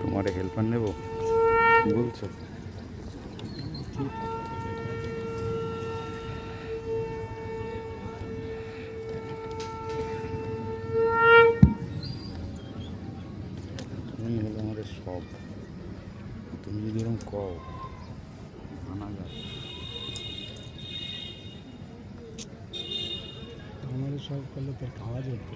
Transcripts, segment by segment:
তোমার হেল্পার নেব বলছো? তুমি হলো আমাদের সব, তুমি যদি এরকম কও মানা যায়। আমাদের সব করলে তোর খাওয়া যেত।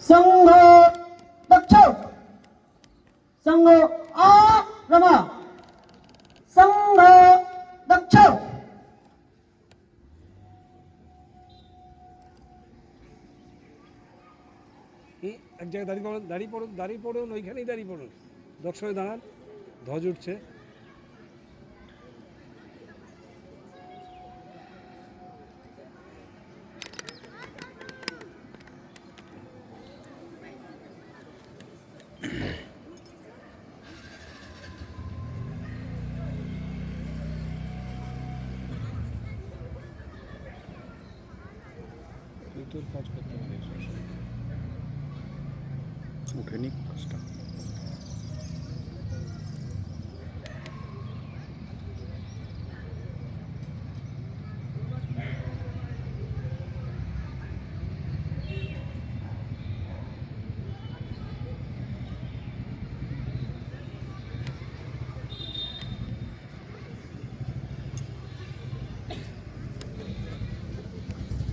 संघ दक्ष संघ रमा संघ दक्ष এক জায়গায় দাঁড়িয়ে পড়ুন ওইখানেই দাঁড়িয়ে পড়ুন। দক্ষ হয়ে দাঁড়ান, ধ্বজ উঠছে। তোর কাজ করতে হবে। উঠেনি কাজটা।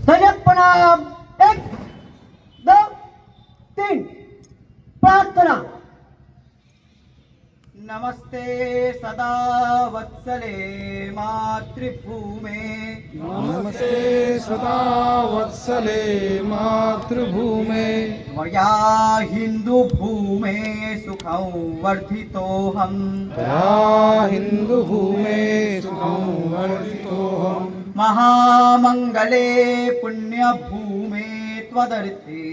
धन्य प्रणाम 1 2 3 प्रार्थना। नमस्ते सदा वत्सले मातृभूमे नमस्ते सदा वत्सले मातृभूमे मया हिंदू भूमे सुखं वर्धितोऽहम् या हिन्दुभूमे सुखं वर्धितोऽहम् महामंगले पुण्यभूमे त्वदर्थे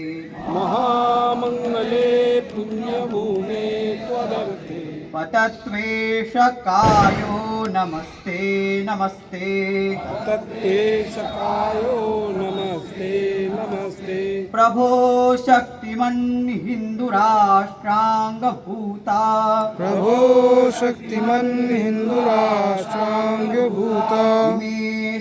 महामङ्गले पुण्यभूमे त्वदर्थे पतत्वेशकायो नमस्ते नमस्ते तत्तेशकायो नमस्ते नमस्ते प्रभो शक्तिमन् हिन्दुराष्ट्राङ्गभूता प्रभो शक्तिमन् हिन्दुराष्ट्राङ्गभूता इमे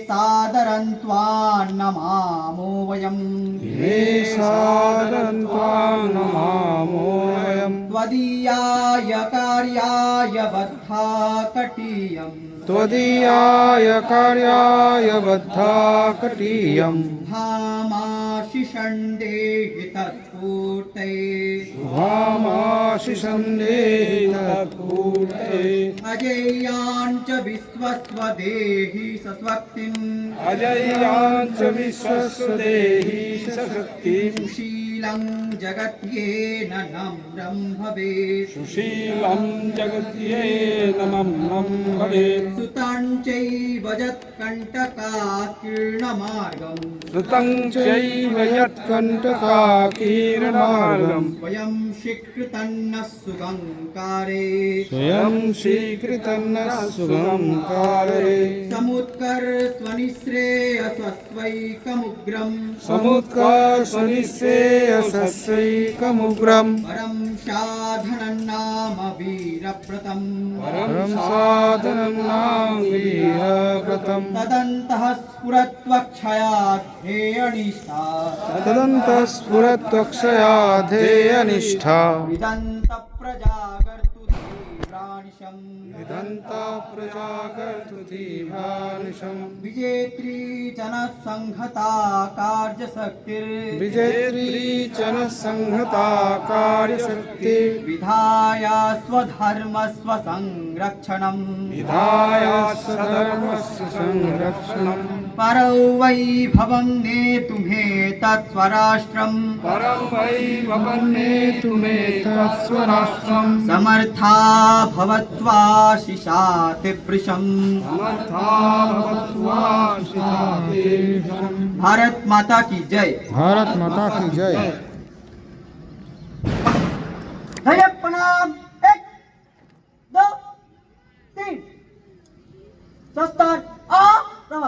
सादरं त्वां नमामो वयम् इमे सादरं त्वां नमामो वयम् त्वदीयाय कार्याय बद्धा कटीयम् त्वदीयाय कार्याय बद्धा कटीयम् भामाशिषं देहि तत्पूर्तये शुभामाशिषं देहि तत्पूर्तये अजेयाञ्च विश्वस्व देहि सस्वक्तिम् अजय्याञ्च विश्वस्य देहि सशक्तिम् सुशीलं जगत्येन नम्रं भवेत् सुशीलं जगत्येन नम्रं भवेत् सुतं चैव यत्कण्टकाकीर्णमार्गम् श्रुतं चैव यत्कण्टकाकीर्णमार्गम् स्वयं स्वीकृतन्न सुगङ्कारे स्वयं स्वीकृतन्न सुगङ्कारे समुत्कर्षनिःश्रेयसस्वैकमुग्रम् समुत्कर्षनिःश्रेयसस्वैकमुग्रम् परं साधनं नाम वीरव्रतम् परं साधनं नाम वीरव्रतम् तदन्तः स्फुरत्वक्षयाध्येयनिष्ठा तदन्तः स्फुरत्वक्षया ध्येयनिष्ठा विदन्तप्रजागर्तु धीव्रां मानिशम् इदन्ता प्रजाकर्तुतीभानिशम् विजेत्री जनसंहता कार्यशक्तिर् विजेत्री जनसंहता कार्यशक्ति विधाय स्वधर्मस्वसंरक्षणम् विधाय स्वधर्मस्य संरक्षणम् परौ वैभवं नेतुमेतत्स्वराष्ट्रम् परं वैभवन्नेतुमेतत्स्वराष्ट्रम् समर्था भवत्वाशिषातिवृशम् समर्था भवत्वा शिशातेषम्। भारत माता की जय। भारत माता की जय। धन्य प्रणाम। 1 2 3 शस्त्र आरंभ।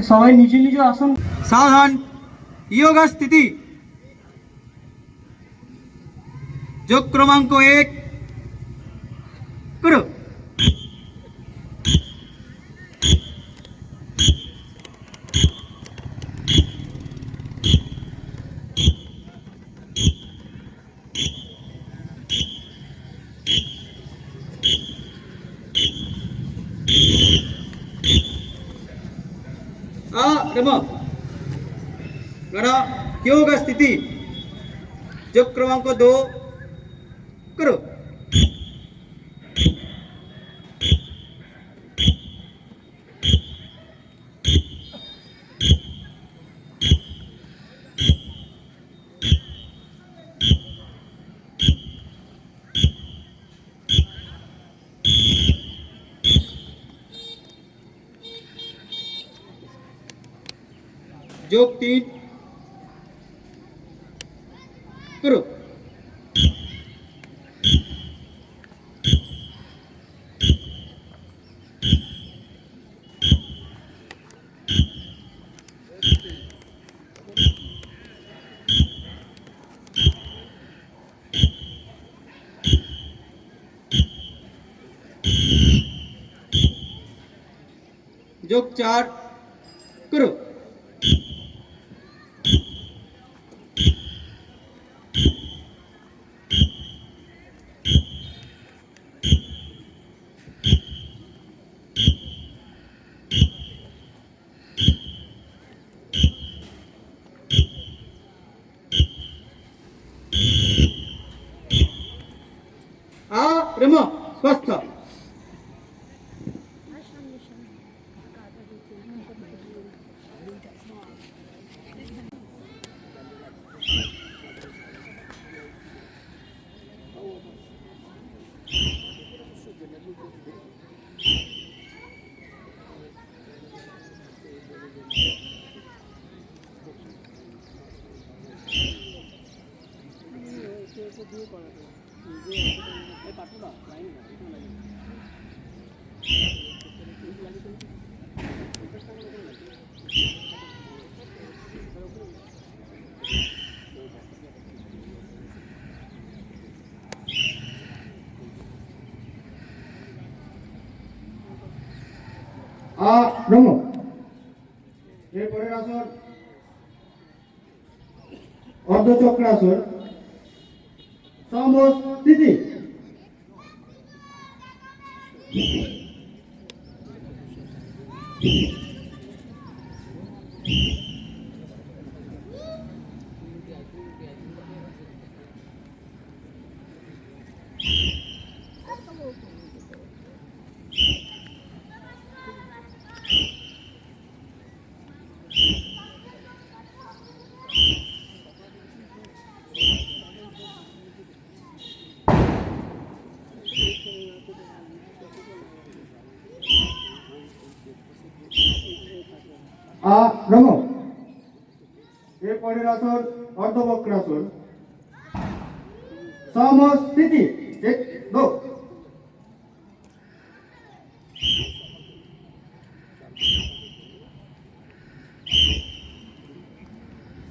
সবাই নিজ নিজ আসন। সাবধান। যোগ স্থিতি। যোগ ক্রমাঙ্ক 1 করো। योग स्थिति। योग क्रमांक 2 करो। योग 3 करो। योग 4 करो। स्वस्थ। ব্রহ্ম। এরপরের আসন অর্ধচক্রাসন। সমস্থিতি। ব্রহ্ম। এরপরের আসন অর্ধবক্রাসন। সমস্থিতি। 1 2 আ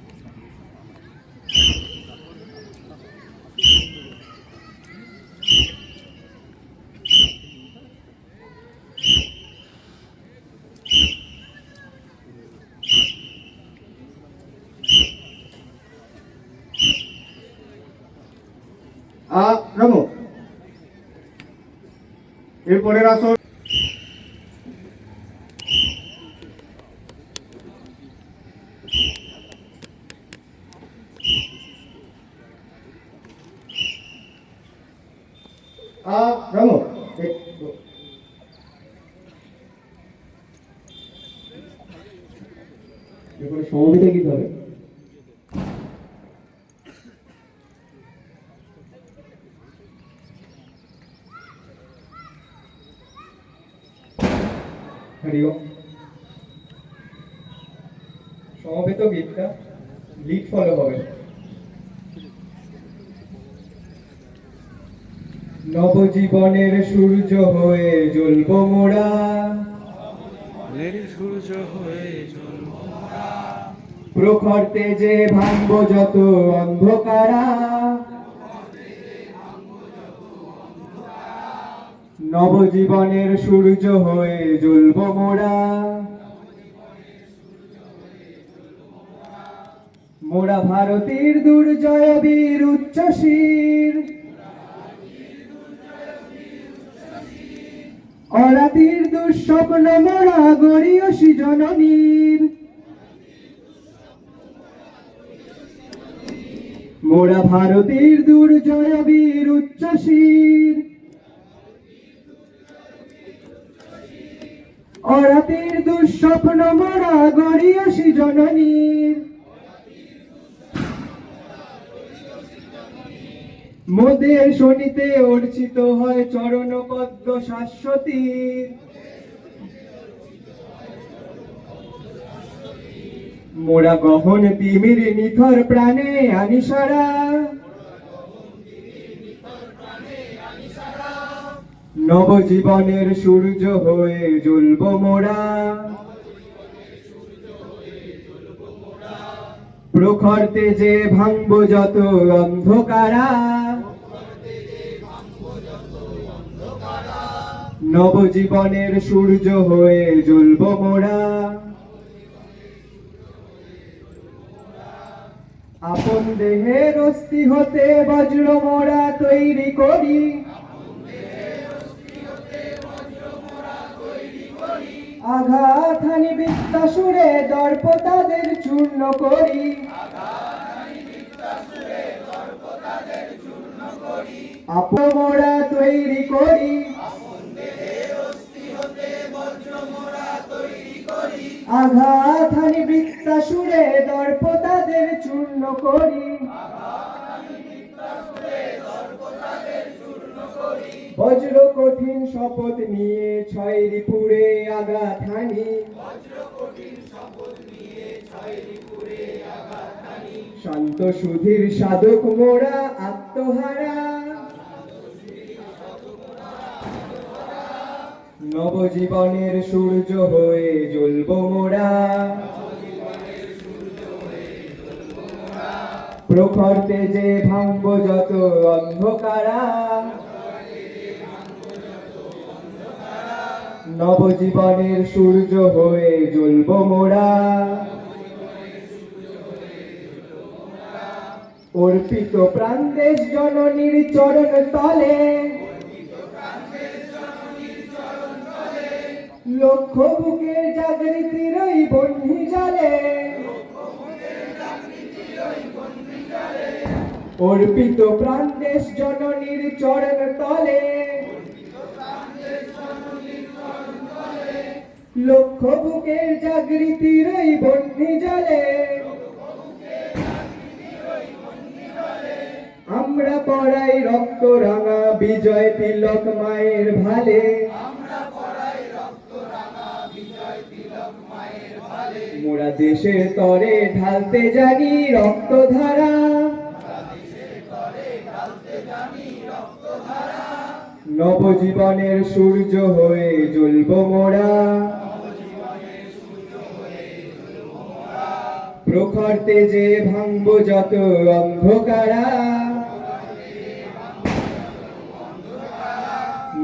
আরম্ভ। এরপরের আসন আরম্ভ। এরপরে সমবেত গীত হবে। হরি ওম। সমবেত গীতটা লিড ফলো হবে। নবজীবনের সূর্য হয়ে জ্বলব মোরা, সূর্য হয়ে জ্বলব প্রখর তেজে ভাঙব যত অন্ধকারা, নবজীবনের সূর্য হয়ে জ্বলব মোরা, মোরা ভারতীর দুর্জয় বীর উচ্চশীর, অরাতির দুঃস্বপ্ন মোরা গড়িয়সী জননীর, মোরা ভারতীর দুর্জয় বীর উচ্চশীর, অরাতির দুঃস্বপ্ন মোরা গড়িয়সী জননীর, মোদের শনিতে অর্চিত হয় চরণ পদ্ম শাশ্বতীর, মোরা গহন তিমির নিথর প্রাণে আনিসারা, নবজীবনের সূর্য হয়ে জ্বলব মোরা, প্রখর তেজে ভাঙব যত অন্ধকারা, নবজীবনের সূর্য হয়ে জ্বলব মোরা, আপন দেহের অস্থি হতে বজ্র মোরা তৈরি করি, আঘাত হানি বৃত্তাসুরে দর্প তাদের চূর্ণ করি, আপন মোরা তৈরি করি, আঘাত হানি বৃত্তাসুরে দর্প তাদের চূর্ণ করি, বজ্র কঠিন শপথ নিয়ে ছয় রিপুরে আঘাত হানি, শান্ত সুধীর সাধক মোরা আত্মহারা, নবজীবনের সূর্য হয়ে জ্বলব মোরা, প্রখর তেজে ভাঙব যত অন্ধকারা, নবজীবনের সূর্য হয়ে জ্বলব মোরা, অর্পিত প্রাণ দেশ জননীর চরণ তলে, লক্ষ বুকের জাগৃতির ওই বহ্নি জালে, অর্পিত প্রাণ দেশ জননীর চরণ তলে, লক্ষ বুকের জাগৃতির ওই বহ্নি জালে, আমরা পড়াই রক্ত রাঙা বিজয় তিলক মায়ের ভালে, মোরা দেশের তরে ঢালতে জানি রক্তধারা, নবজীবনের সূর্য হয়ে জ্বলব মোরা, প্রখর তেজে ভাঙব যত অন্ধকারা,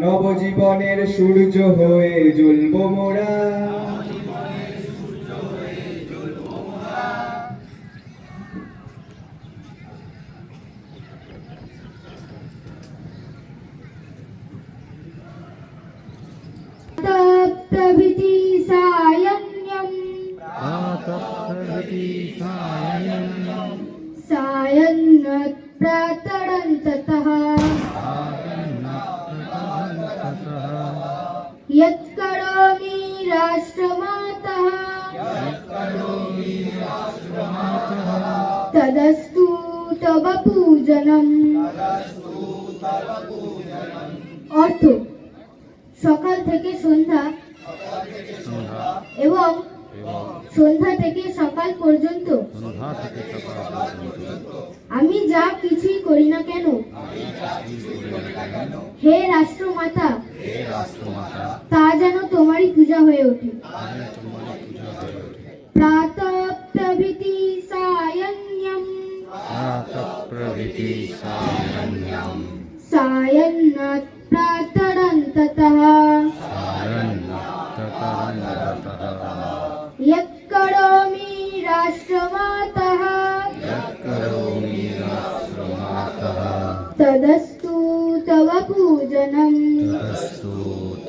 নবজীবনের সূর্য হয়ে জ্বলব মোরা। प्रातःप्रभृति सायन्यम् प्रातःप्रभृति सायं सायन्नात् प्रातरन्ततः यत्करोमि राष्ट्रमातः तदस्तु तव पूजनम्। অর্থ সকাল থেকে সন্ধ্যা এবং সন্ধ্যা থেকে সকাল পর্যন্ত সন্ধ্যা থেকে সকাল পর্যন্ত আমি যা কিছুই করি না কেন, হে রাষ্ট্রমাতা, তা যেন তোমারই পূজা হয়ে ওঠে। প্রাতঃ প্রভৃতি সায়ন্যম प्रातःप्रभृति सायन्यं सायन्नात् प्रातरन्ततः यत्करोमि राष्ट्रमातः तदस्तु तव पूजनम्। तदस्तु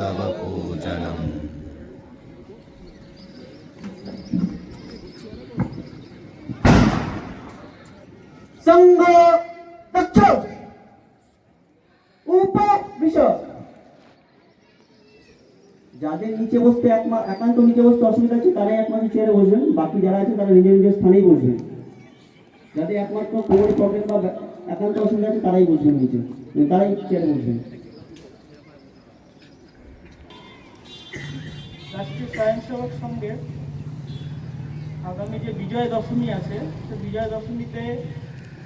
तव पूजनम्। संघ दक्ष उपविशद। যাদের নিচে বসতে একান্ত নিচে বসতে অসুবিধা আছে তারাই একমাত্র চেয়ারে বসবেন, বাকি যারা আছে তারা নিজের নিজের স্থানেই বসবেন। যাদের একমাত্র কোমরে প্রবলেম বা একান্ত অসুবিধা আছে তারাই বসবেন নিচে, তারাই চেয়ারে বসবেন। রাষ্ট্রীয় স্বয়ংসেবক সংঘের আগামী যে বিজয়া দশমী আছে, সেই বিজয়া দশমীতে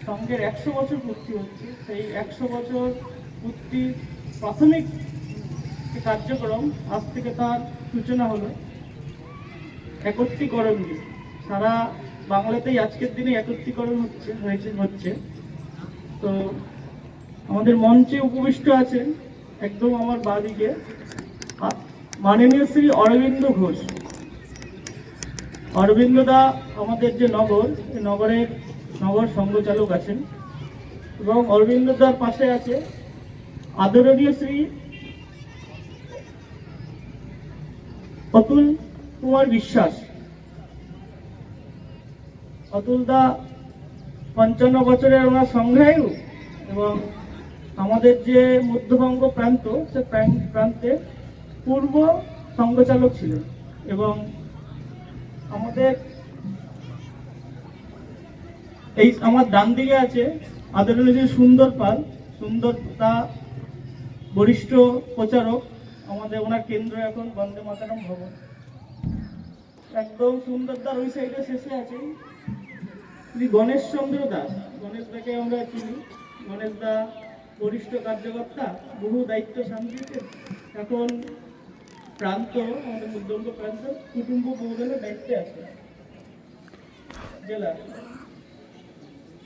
সংঘের 100 বছর পূর্তি হচ্ছে। সেই 100 বছর পূর্তি প্রাথমিক যে কার্যক্রম, আজ থেকে তার সূচনা হলো। একত্রীকরণ দিন, সারা বাংলাতেই আজকের দিনে একত্রীকরণ হচ্ছে। তো আমাদের মঞ্চে উপবিষ্ট আছেন একদম আমার বাঁদিকে মাননীয় শ্রী অরবিন্দ ঘোষ। অরবিন্দদা আমাদের যে নগর, এই নগরের নগর সংঘচালক আছেন, এবং অরবিন্দদার পাশে আছে আদরণীয় শ্রী অতুল কুমার বিশ্বাস। অতুলদা 55 বছরের ওনার সংগ্রাহী, এবং আমাদের যে মধ্যবঙ্গ প্রান্ত, সে প্রান্তের পূর্ব সংঘচালক ছিলেন। এবং আমাদের এই আমার ডান দিকে আছে আদরণীয় সুন্দর পাল। সুন্দর দা বরিষ্ঠ প্রচারক, আমাদের ওনার কেন্দ্র এখন বন্দে মাতরম ভবন। একদম সুন্দরদার ওই সাইডে শেষে আছে শ্রী গণেশ চন্দ্র দাস। গণেশ দাকে আমরা চিনি। গণেশ দা বরিষ্ঠ কার্যকর্তা, বহু দায়িত্ব সামলিয়েছেন। এখন প্রান্ত, আমাদের মধ্যবঙ্গ প্রান্ত কুটুম্ব বহুদলের দায়িত্বে আছে জেলা।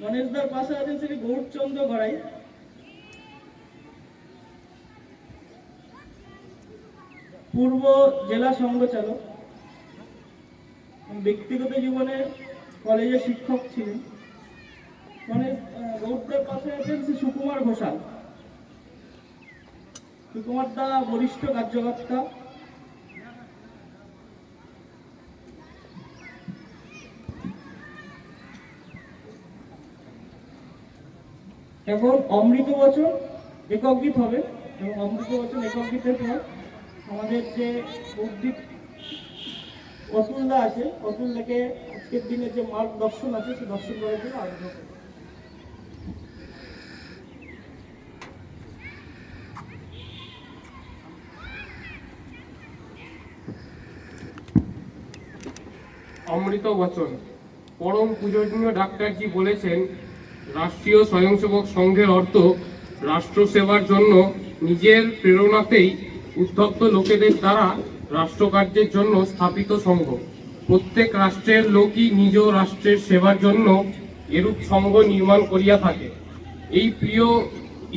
গণেশদার পাশে আছেন শ্রী গৌরচন্দ্র গড়াই। পূর্ব জেলা সংঘচালক, ব্যক্তিগত জীবনে কলেজের শিক্ষক ছিলেন। গৌরদার পাশে আছেন শ্রী সুকুমার ঘোষাল। সুকুমার দা বরিষ্ঠ কার্যকর্তা। এখন অমৃত বচন একক গীত হবে, এবং অমৃত বচন একক গীতের পর আমাদের যে বৌদ্ধিক অতুলদা আছে, অতুলদাকে আজকের দিনের যে মার্গ দর্শন আছে, সে দর্শন করার জন্য আগ্রহ করবে। অমৃত বচন। পরম পূজনীয় ডাক্তারজি বলেছেন, রাষ্ট্রীয় স্বয়ংসেবক সংঘের অর্থ রাষ্ট্র সেবার জন্য নিজের প্রেরণাতেই উদ্ধপ্ত লোকেদের দ্বারা রাষ্ট্রকার্যের জন্য স্থাপিত সংঘ। প্রত্যেক রাষ্ট্রের লোকই নিজ রাষ্ট্রের সেবার জন্য এরূপ সংঘ নির্মাণ করিয়া থাকে। এই প্রিয়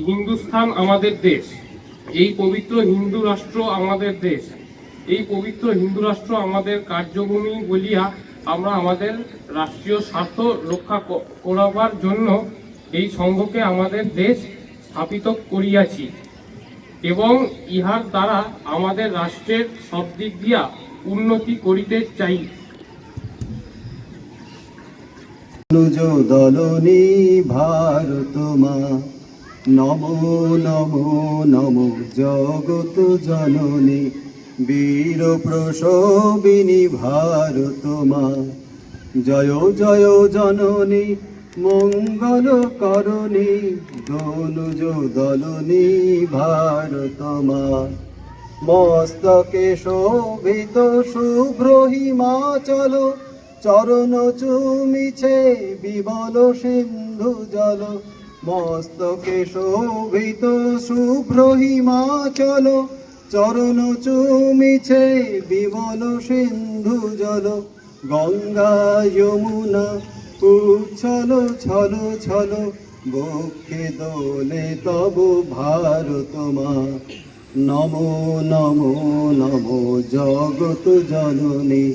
হিন্দুস্থান আমাদের দেশ, এই পবিত্র হিন্দু রাষ্ট্র আমাদের দেশ, এই পবিত্র হিন্দু রাষ্ট্র আমাদের কার্যভূমি বলিয়া আমরা আমাদের রাষ্ট্রীয় স্বার্থ রক্ষা করাবার জন্য এই সংঘকে আমাদের দেশ স্থাপিত করিয়াছি। এবং ইহার দ্বারা আমাদের রাষ্ট্রের সব দিক দিয়া উন্নতি করিতে চাই। অনুজ দলনী ভারত মা, নমো নমো নমো জগত জননী, বীর প্রসবিনী ভারত মা। জয় জয় জননী মঙ্গল করণী, দনুজ দলনী ভারত মা। মস্তকে শোভিত শুভ্র হিমাচল, চরণ চুমিছে বিমল সিন্ধু জল। মস্তকে শোভিত শুভ্র হিমাচল, চরণ চুমিছে বিমল সিন্ধু জল। গঙ্গা যমুনা উচ্ছল ছল ছল, বক্ষে দোলে তব ভারত মা। নমো নমো নমো জগত জননী,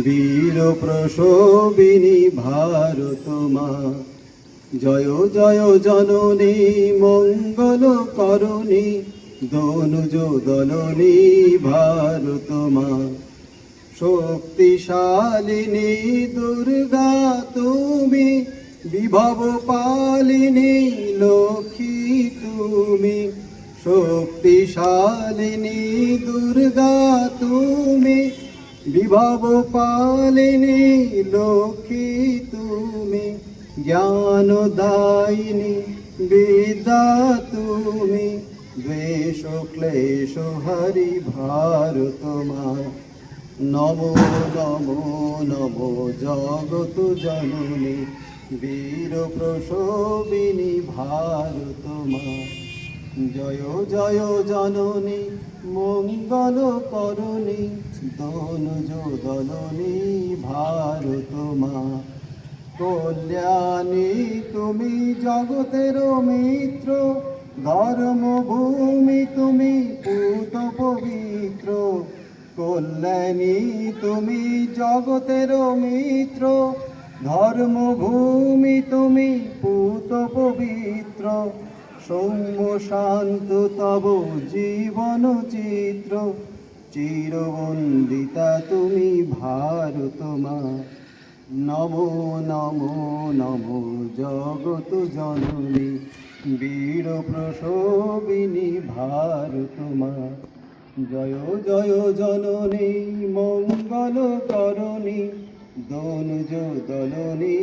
বীর প্রসবিনী ভারত মা। জয় জয় জননী মঙ্গল করণী, দনুজ দলনী ভারত মা। শক্তিশালিনী দুর্গা তুমি, বিভব পালিনী লক্ষ্মী তুমি। শক্তিশালিনী দুর্গা তুমি, বিভব পালিনী লক্ষ্মী তুমি। জ্ঞানদায়িনী বিদ্যা তুমি, দ্বেষ ক্লেশ হরি ভারত মা। নমো নমো নমো জগত জননী, বীর প্রসবিনী ভারত মা। জয় জয় জননী মঙ্গল করণী, দনুজ দলনী ভারত মা। কল্যাণী তুমি জগতের মিত্র, ধর্মভূমি তুমি পূত পবিত্র। কল্যাণী তুমি জগতের মিত্র, ধর্মভূমি তুমি পূত পবিত্র। সৌম্য শান্ত তব জীবন চিত্র, চিরবন্দিতা তুমি ভারত মা। নমো নমো নমো জগত জননী, বীর প্রসবিনী ভারত মা। জয় জয় জননী মঙ্গল করণী, দনুজ দলনী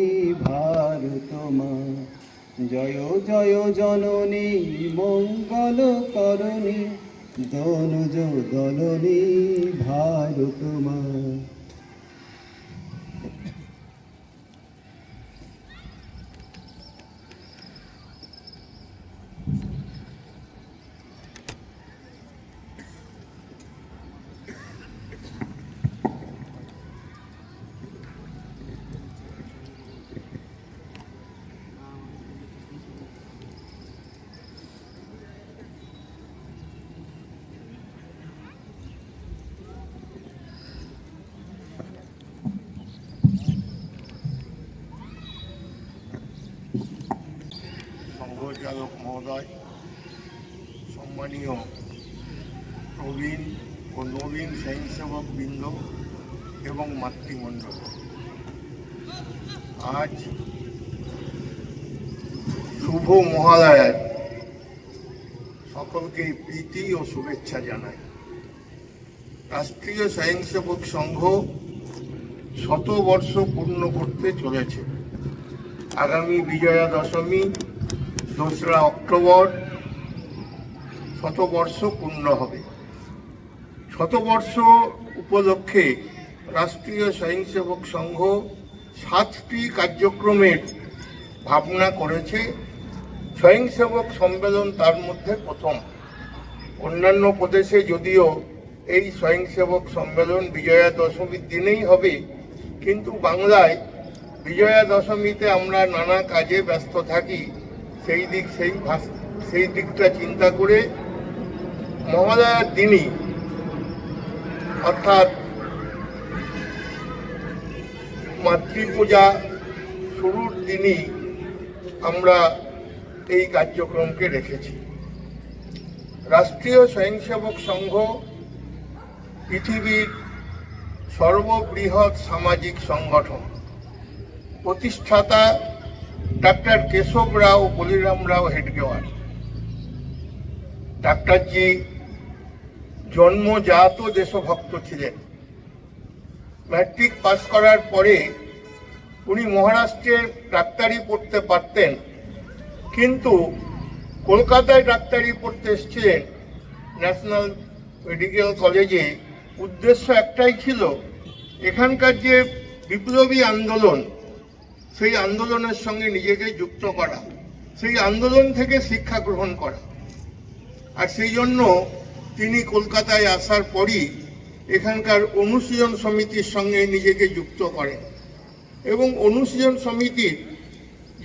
ভারত মা। জয় জয় জননী মঙ্গল করণী, দনুজ দলনী ভারত মা। সংঘচালক মহোদয়, সম্মানীয় প্রবীণ ও নবীন স্বয়ংসেবক বৃন্দ এবং মাতৃমণ্ডল, আজ শুভ মহালয়ায় সকলকে প্রীতি ও শুভেচ্ছা জানাই। রাষ্ট্রীয় স্বয়ংসেবক সংঘ 100 বর্ষ পূর্ণ করতে চলেছে। আগামী বিজয়া দশমী 2রা অক্টোবর 100 বর্ষ পূর্ণ হবে। 100 বর্ষ উপলক্ষে রাষ্ট্রীয় স্বয়ংসেবক সংঘ 7টি কার্যক্রমের ভাবনা করেছে। স্বয়ংসেবক সম্মেলন তার মধ্যে প্রথম। অন্যান্য প্রদেশে যদিও এই স্বয়ংসেবক সম্মেলন বিজয়া দশমীর দিনেই হবে, কিন্তু বাংলায় বিজয়া দশমীতে আমরা নানা কাজে ব্যস্ত থাকি। সেই দিকটা চিন্তা করে মহালয়ার দিনই, অর্থাৎ মাতৃপূজা শুরুর দিনই আমরা এই কার্যক্রমকে রেখেছি। রাষ্ট্রীয় স্বয়ংসেবক সংঘ পৃথিবীর সর্ববৃহৎ সামাজিক সংগঠন। প্রতিষ্ঠাতা ডাক্তার কেশব রাও বলিরাম রাও হেডগেওয়ার। ডাক্তারজি জন্মজাত দেশভক্ত ছিলেন। ম্যাট্রিক পাস করার পরে উনি মহারাষ্ট্রে ডাক্তারি পড়তে পারতেন, কিন্তু কলকাতায় ডাক্তারি পড়তে এসেছিলেন ন্যাশনাল মেডিকেল কলেজে। উদ্দেশ্য একটাই ছিল, এখানকার যে বিপ্লবী আন্দোলন, সেই আন্দোলনের সঙ্গে নিজেকে যুক্ত করা, সেই আন্দোলন থেকে শিক্ষা গ্রহণ করা। আর সেই জন্য তিনি কলকাতায় আসার পরই এখানকার অনুশীলন সমিতির সঙ্গে নিজেকে যুক্ত করেন এবং অনুশীলন সমিতির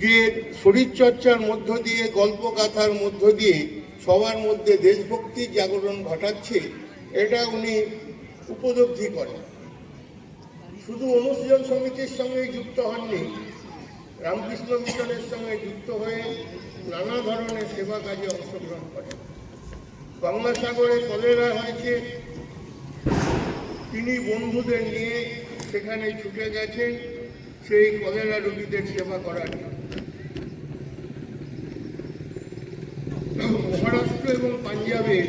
যে শরীরচর্চার মধ্য দিয়ে, গল্পগাথার মধ্য দিয়ে সবার মধ্যে দেশভক্তির জাগরণ ঘটাচ্ছে, এটা উনি উপলব্ধি করেন। শুধু অনুশীলন সমিতির সঙ্গে যুক্ত হননি, রামকৃষ্ণ মিশনের সঙ্গে যুক্ত হয়ে নানা ধরনের সেবা কাজে অংশগ্রহণ করেন। গঙ্গাসাগরে কলেরা হয়েছে, তিনি বন্ধুদের নিয়ে সেখানে ছুটে গেছেন সেই কলেরা রোগীদের সেবা করার জন্য। মহারাষ্ট্র এবং পাঞ্জাবের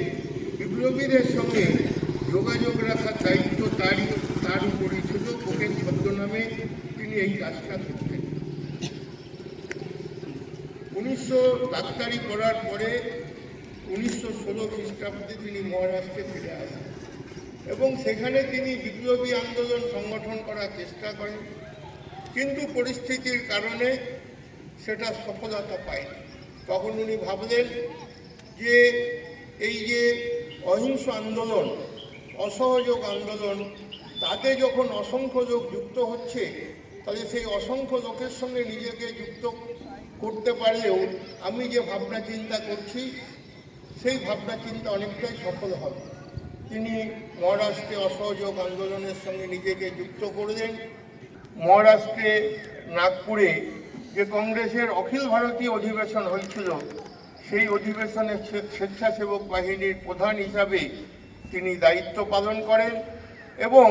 বিপ্লবীদের সঙ্গে যোগাযোগ রাখার দায়িত্ব তার উপরই ছিল। কোকেন ছদ্মনামে তিনি এই কাজটা করতেন। 1900 ডাক্তারি করার পরে 1916 খ্রিস্টাব্দে তিনি মহারাষ্ট্রে ফিরে আসেন এবং সেখানে তিনি বিপ্লবী আন্দোলন সংগঠন করার চেষ্টা করেন, কিন্তু পরিস্থিতির কারণে সেটা সফলতা পায়নি। তখন উনি ভাবলেন যে এই যে অহিংস আন্দোলন, অসহযোগ আন্দোলন, তাতে যখন অসংখ্য লোক যুক্ত হচ্ছে, তাহলে সেই অসংখ্য লোকের সঙ্গে নিজেকে যুক্ত করতে পারলেও আমি যে ভাবনা চিন্তা করছি, সেই ভাবনা চিন্তা অনেকটাই সফল হবে। তিনি মহারাষ্ট্রে অসহযোগ আন্দোলনের সঙ্গে নিজেকে যুক্ত করলেন। মহারাষ্ট্রে নাগপুরে যে কংগ্রেসের অখিল ভারতীয় অধিবেশন হয়েছিল, সেই অধিবেশনে স্বেচ্ছাসেবক বাহিনীর প্রধান হিসাবে তিনি দায়িত্ব পালন করেন এবং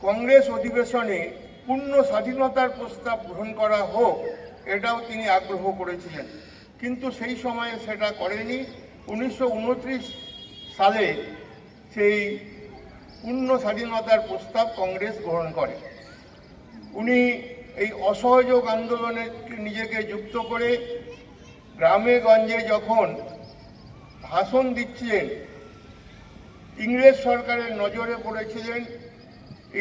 কংগ্রেস অধিবেশনে পূর্ণ স্বাধীনতার প্রস্তাব গ্রহণ করা হোক, এটাও তিনি আগ্রহ করেছিলেন, কিন্তু সেই সময়ে সেটা করেনি। 1929 সালে সেই পূর্ণ স্বাধীনতার প্রস্তাব কংগ্রেস গ্রহণ করে। উনি এই অসহযোগ আন্দোলনে নিজেকে যুক্ত করে গ্রামে গঞ্জে যখন ভাষণ দিচ্ছিলেন, ইংরেজ সরকারের নজরে পড়েছিলেন।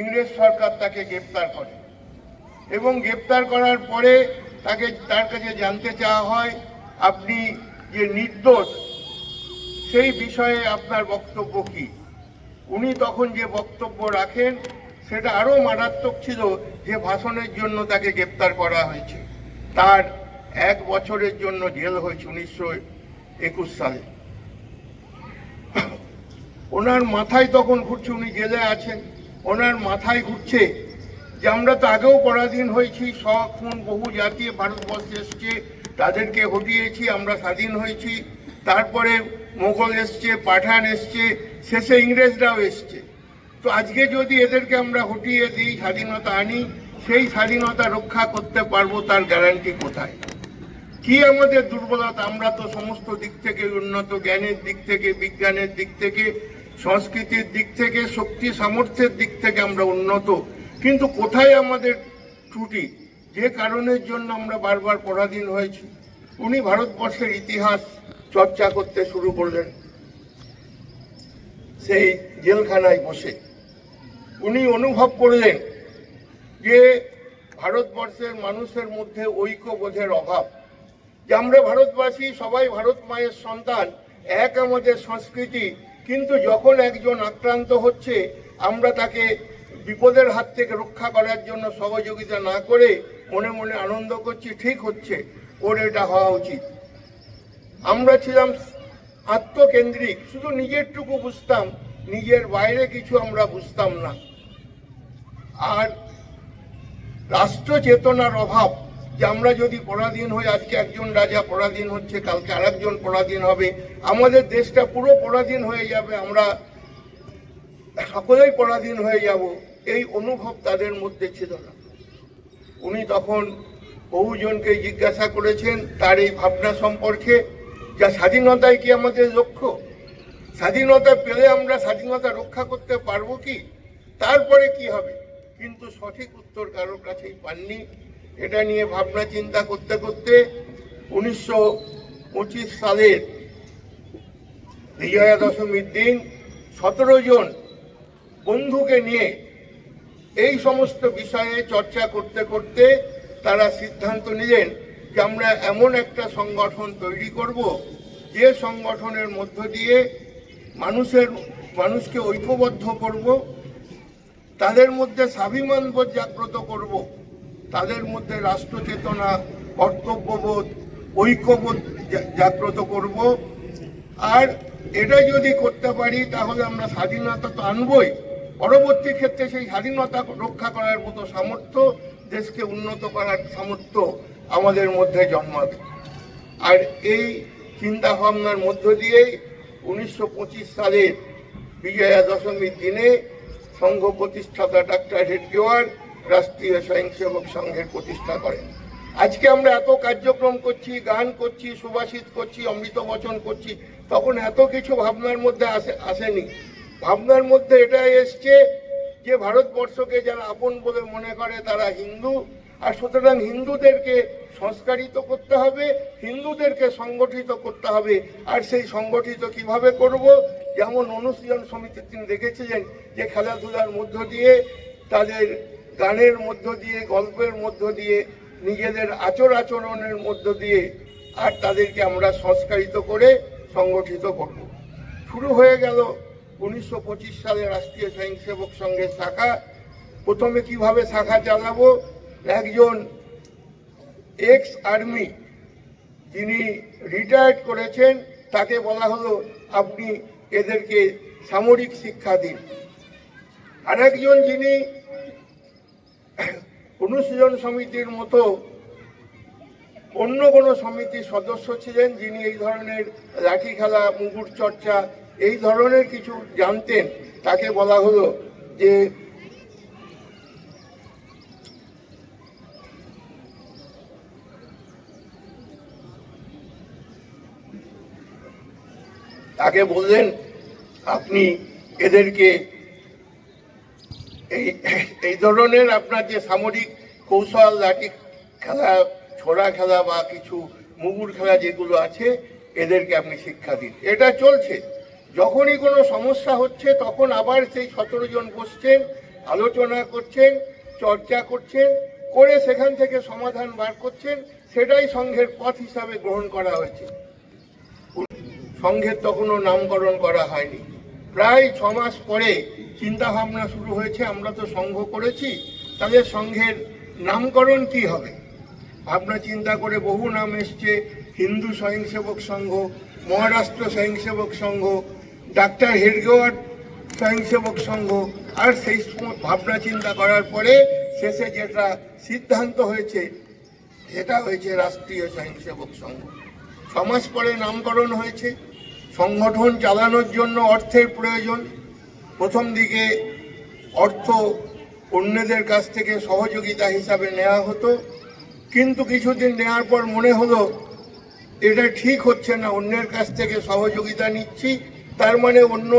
ইংরেজ সরকার তাকে গ্রেপ্তার করে এবং গ্রেপ্তার করার পরে তার কাছে জানতে চাওয়া হয়, আপনি যে নির্দোষ, সেই বিষয়ে আপনার বক্তব্য কী? উনি তখন যে বক্তব্য রাখেন সেটা আরও মারাত্মক ছিল, যে ভাষণের জন্য তাকে গ্রেপ্তার করা হয়েছে। তার 1 বছরের জন্য জেল হয়েছে 1921 সালে। ওনার মাথায় তখন ঘুরছে, উনি জেলে আছেন, ওনার মাথায় ঘুরছে যে আমরা তো আগেও পরাধীন হয়েছি, সখন বহু জাতি ভারতবর্ষে এসছে, তাদেরকে হটিয়েছি, আমরা স্বাধীন হয়েছি, তারপরে মোগল এসছে, পাঠান এসছে, শেষে ইংরেজরাও এসছে। তো আজকে যদি এদেরকে আমরা হটিয়ে দিই, স্বাধীনতা আনি, সেই স্বাধীনতা রক্ষা করতে পারবো, তার গ্যারান্টি কোথায়? কি আমাদের দুর্বলতা? আমরা তো সমস্ত দিক থেকে উন্নত, জ্ঞানের দিক থেকে, বিজ্ঞানের দিক থেকে, সংস্কৃতির দিক থেকে, শক্তি সামর্থ্যের দিক থেকে আমরা উন্নত, কিন্তু কোথায় আমাদের ত্রুটি, যে কারণের জন্য আমরা বারবার পরাধীন হয়েছি? উনি ভারতবর্ষের ইতিহাস চর্চা করতে শুরু করলেন সেই জেলখানায় বসে। উনি অনুভব করলেন যে ভারতবর্ষের মানুষের মধ্যে ঐক্যবোধের অভাব, যে আমরা ভারতবাসী সবাই ভারত মায়ের সন্তান, এক আমাদের সংস্কৃতি, কিন্তু যখন একজন আক্রান্ত হচ্ছে আমরা তাকে বিপদের হাত থেকে রক্ষা করার জন্য সহযোগিতা না করে মনে মনে আনন্দ করছি, ঠিক হচ্ছে, ওর এটা হওয়া উচিত। আমরা ছিলাম আত্মকেন্দ্রিক, শুধু নিজেরটুকু বুঝতাম, নিজের বাইরে কিছু আমরা বুঝতাম না। আর রাষ্ট্র চেতনার অভাব, যে আমরা যদি পরাধীন হই, আজকে একজন রাজা পরাধীন হচ্ছে, কালকে আরেকজন পরাধীন হবে, আমাদের দেশটা পুরো পরাধীন হয়ে যাবে, আমরা সকলেই পরাধীন হয়ে যাব, এই অনুভব তাদের মধ্যে ছিল না। উনি তখন বহুজনকে জিজ্ঞাসা করেছেন তার এই ভাবনা সম্পর্কে, যা স্বাধীনতাই কি আমাদের লক্ষ্য, স্বাধীনতা পেলে আমরা স্বাধীনতা রক্ষা করতে পারবো কি, তারপরে কি হবে, কিন্তু সঠিক উত্তর কারোর কাছেই পাননি। এটা নিয়ে ভাবনা চিন্তা করতে করতে 1925 সালের বিজয়া দশমীর দিন 17 জন বন্ধুকে নিয়ে এই সমস্ত বিষয়ে চর্চা করতে করতে তারা সিদ্ধান্ত নিলেন যে আমরা এমন একটা সংগঠন তৈরি করব, যে সংগঠনের মধ্য দিয়ে মানুষকে ঐক্যবদ্ধ করব, তাদের মধ্যে স্বাভিমানবোধ জাগ্রত করব, তাদের মধ্যে রাষ্ট্র চেতনা, কর্তব্যবোধ, ঐক্যবোধ জাগ্রত করব। আর এটা যদি করতে পারি তাহলে আমরা স্বাধীনতা তো আনবই, পরবর্তী ক্ষেত্রে সেই স্বাধীনতা রক্ষা করার মতো সামর্থ্য, দেশকে উন্নত করার সামর্থ্য আমাদের মধ্যে জন্মাবে। আর এই চিন্তা ভাবনার মধ্য দিয়েই 1925 সালের বিজয়া দশমীর দিনে সংঘ প্রতিষ্ঠাতা ডাক্তার হেডগেওয়ার রাষ্ট্রীয় স্বয়ংসেবক সংঘের প্রতিষ্ঠা করেন। আজকে আমরা এত কার্যক্রম করছি, গান করছি, সুভাষিত করছি, অমৃত বচন করছি, তখন এত কিছু ভাবনার মধ্যে আসেনি। ভাবনার মধ্যে এটা এসছে যে ভারতবর্ষকে যারা আপন বলে মনে করে তারা হিন্দু, আর সুতরাং হিন্দুদেরকে সংস্কারিত করতে হবে, হিন্দুদেরকে সংগঠিত করতে হবে। আর সেই সংগঠিত কিভাবে করব, যেমন অনুশীলন সমিতি তিনি দেখেছিলেন যে খেলাধুলার মধ্য দিয়ে, তাদের গানের মধ্য দিয়ে, গল্পের মধ্য দিয়ে, নিজেদের আচরণের মধ্য দিয়ে, আর তাদেরকে আমরা সংস্কারিত করে সংগঠিত করব। শুরু হয়ে গেল 1925 সালে রাষ্ট্রীয় স্বয়ংসেবক সংঘের শাখা। প্রথমে কিভাবে শাখা চালাবো, একজন এক্স আর্মি যিনি রিটায়ার্ড করেছেন তাকে বলা হলো আপনি এদেরকে সামরিক শিক্ষা দিন। আরেকজন যিনি অনুশীলন সমিতির মতো অন্য কোনো সমিতির সদস্য ছিলেন, যিনি এই ধরনের লাঠি খেলা, মুগুর চর্চা, এই ধরনের কিছু জানতেন, তাকে বলা হলো যে তাকে বললেন আপনি এদেরকে এই ধরনের আপনার যে সামরিক কৌশল, লাঠি খেলা, ছোড়া খেলা বা কিছু মুগুর খেলা যেগুলো আছে, এদেরকে আপনি শিক্ষা দিন। এটা চলছে। যখনই কোনো সমস্যা হচ্ছে তখন আবার সেই 17 জন বসছেন, আলোচনা করছেন, চর্চা করছেন, করে সেখান থেকে সমাধান বার করছেন। সেটাই সংঘের পথ হিসাবে গ্রহণ করা হয়েছে। সংঘের তখনও নামকরণ করা হয়নি। প্রায় 6 মাস পরে চিন্তা ভাবনা শুরু হয়েছে, আমরা তো সংঘ করেছি, তাহলে সংঘের নামকরণ কি হবে। ভাবনা চিন্তা করে বহু নাম এসছে, হিন্দু স্বয়ংসেবক সংঘ, মহারাষ্ট্র স্বয়ংসেবক সংঘ, ডাক্তার হেডগেওয়ার স্বয়ংসেবক সংঘ। আর সেই ভাবনা চিন্তা করার পরে শেষে যেটা সিদ্ধান্ত হয়েছে সেটা হয়েছে রাষ্ট্রীয় স্বয়ংসেবক সংঘ। 6 মাস পরে নামকরণ হয়েছে। সংগঠন চালানোর জন্য অর্থের প্রয়োজন। প্রথম দিকে অর্থ অন্যদের কাছ থেকে সহযোগিতা হিসাবে নেওয়া হতো, কিন্তু কিছুদিন নেওয়ার পর মনে হলো এটা ঠিক হচ্ছে না, অন্যের কাছ থেকে সহযোগিতা নিচ্ছি, তার মানে অন্য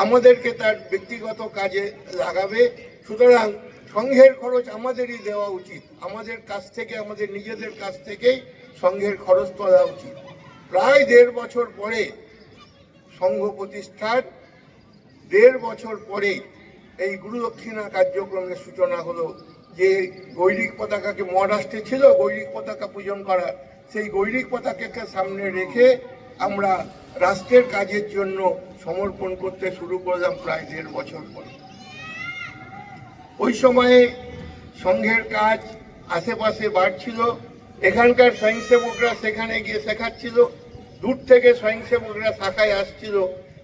আমাদেরকে তার ব্যক্তিগত কাজে লাগাবে। সুতরাং সংঘের খরচ আমাদেরই দেওয়া উচিত, আমাদের কাছ থেকে, আমাদের নিজেদের কাছ থেকেই সংঘের খরচ তোলা উচিত। প্রায় 1.5 বছর পরে সংঘ প্রতিষ্ঠার 1.5 বছর পরে এই গুরুদক্ষিণা কার্যক্রমের সূচনা হলো। যে গৈরিক পতাকাকে, মহারাষ্ট্রে ছিল গৈরিক পতাকা পূজন করা, সেই গৈরিক পতাকাকে সামনে রেখে আমরা রাষ্ট্রের কাজের জন্য সমর্পণ করতে শুরু করলাম প্রায় 1.5 বছর পরে। ওই সময়ে সংঘের কাজ আশেপাশে বাড়ছিল, এখানকার স্বয়ংসেবকরা সেখানে গিয়ে শেখাচ্ছিল, দূর থেকে স্বয়ংসেবকরা শাখায় আসছিল,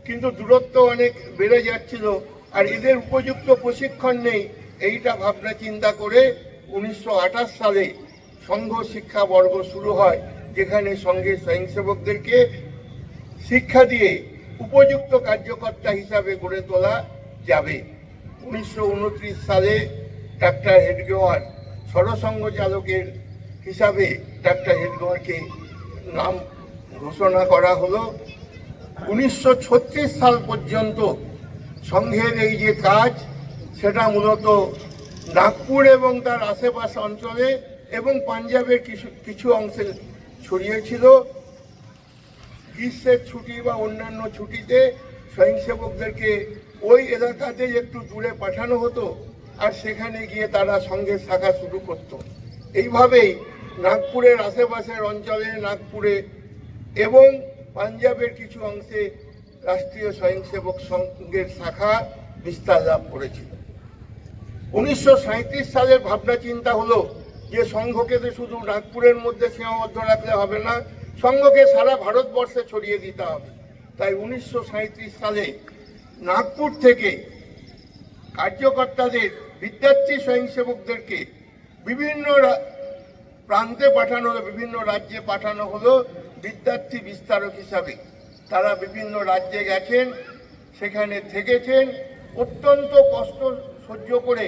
কিন্তু দূরত্ব অনেক বেড়ে যাচ্ছিল, আর এদের উপযুক্ত প্রশিক্ষণ নেই। এইটা ভাবনা চিন্তা করে 1928 সালে সংঘ শিক্ষা বর্গ শুরু হয়, যেখানে সংঘের স্বয়ংসেবকদেরকে শিক্ষা দিয়ে উপযুক্ত কার্যকর্তা হিসাবে গড়ে তোলা যাবে। 1929 সালে ডাক্তার হেডগেওয়ার সরসংঘ চালকের হিসাবে ডাক্তার হেডগেওয়ারকে নাম ঘোষণা করা হলো। 1936 সাল পর্যন্ত সংঘের এই যে কাজ, সেটা মূলত নাগপুর এবং তার আশেপাশে অঞ্চলে এবং পাঞ্জাবের কিছু অংশে ছড়িয়েছিল। গ্রীষ্মের ছুটি বা অন্যান্য ছুটিতে স্বয়ংসেবকদেরকে ওই এলাকাতে একটু দূরে পাঠানো হতো, আর সেখানে গিয়ে তারা সংঘের শাখা শুরু করত। এইভাবেই নাগপুরের আশেপাশের অঞ্চলে, নাগপুরে এবং পাঞ্জাবের কিছু অংশে রাষ্ট্রীয় স্বয়ংসেবক সংঘের শাখা বিস্তার লাভ করেছিল। 1937 সালের ভাবনা চিন্তা হলো যে সংঘকে তো শুধু নাগপুরের মধ্যে সীমাবদ্ধ রাখলে হবে না, সংঘকে সারা ভারতবর্ষে ছড়িয়ে দিতে হবে। তাই 1937 সালে নাগপুর থেকে কার্যকর্তাদের, বিদ্যার্থী স্বয়ংসেবকদেরকে বিভিন্ন প্রান্তে পাঠানো হলো, বিভিন্ন রাজ্যে পাঠানো হলো বিদ্যার্থী বিস্তারক হিসাবে। তারা বিভিন্ন রাজ্যে গেছেন, সেখানে থেকেছেন, অত্যন্ত কষ্ট সহ্য করে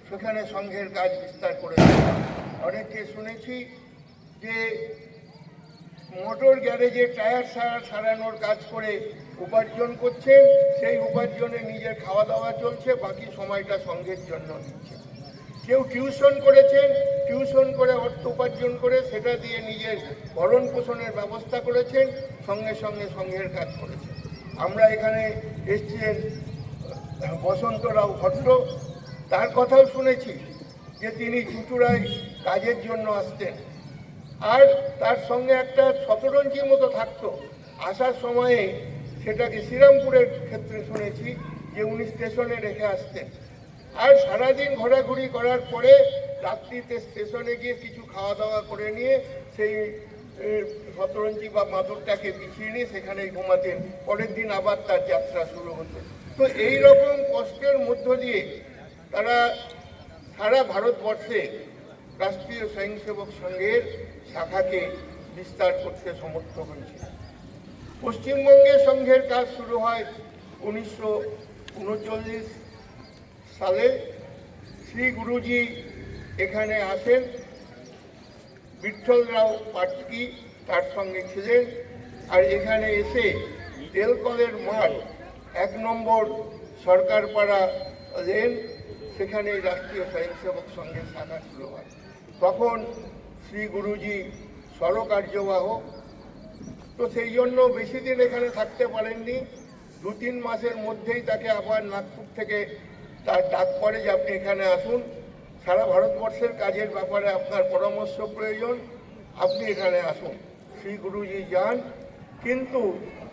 সেখানে সংঘের কাজ বিস্তার করেছেন। অনেকে শুনেছি যে মোটর গ্যারেজে টায়ার সারানোর কাজ করে উপার্জন করছেন, সেই উপার্জনে নিজের খাওয়া দাওয়া চলছে, বাকি সময়টা সংঘের জন্য দিচ্ছে। কেউ টিউশন করেছেন, টিউশন করে অর্থ উপার্জন করে সেটা দিয়ে নিজের ভরণ পোষণের ব্যবস্থা করেছেন, সঙ্গে সঙ্গে সংঘের কাজ করেছেন। আমরা এখানে এসছেন বসন্তরাও ভট্ট, তার কথাও শুনেছি যে তিনি চুঁচুড়ায় কাজের জন্য আসতেন, আর তার সঙ্গে একটা শতরঞ্জির মতো থাকতো। আসার সময়ে সেটাকে শ্রীরামপুরের ক্ষেত্রে শুনেছি যে উনি স্টেশনে রেখে আসতেন, আর সারাদিন ঘোরাঘুরি করার পরে রাত্রিতে স্টেশনে গিয়ে কিছু খাওয়া দাওয়া করে নিয়ে সেই শতরঞ্জি বা মাদুরটাকে বিছিয়ে নিয়ে সেখানে ঘুমাতেন। পরের দিন আবার তার যাত্রা শুরু হতো। তো এই রকম কষ্টের মধ্য দিয়ে তারা সারা ভারতবর্ষে রাষ্ট্রীয় স্বয়ংসেবক সংঘের শাখাকে বিস্তার করতে সমর্থ হয়েছে। পশ্চিমবঙ্গে সংঘের কাজ শুরু হয় 1939 সালে। শ্রী গুরুজি এখানে আসেন, বিঠ্ঠলরাও পাটকি তার সঙ্গে ছিলেন, আর এখানে এসে তেলকলের মাঠ 1 নম্বর সরকারপাড়া লেন, সেখানে রাষ্ট্রীয় স্বয়ংসেবক সংঘের শাখা শুরু হয়। তখন শ্রী গুরুজি সরকার্যবাহক, তো সেই জন্য বেশি দিন এখানে থাকতে পারেননি। 2-3 মাসের মধ্যেই তাকে আবার নাগপুর থেকে তার ডাক পড়ে যে আপনি এখানে আসুন, সারা ভারতবর্ষের কাজের ব্যাপারে আপনার পরামর্শ প্রয়োজন, আপনি এখানে আসুন। শ্রী গুরুজি যান, কিন্তু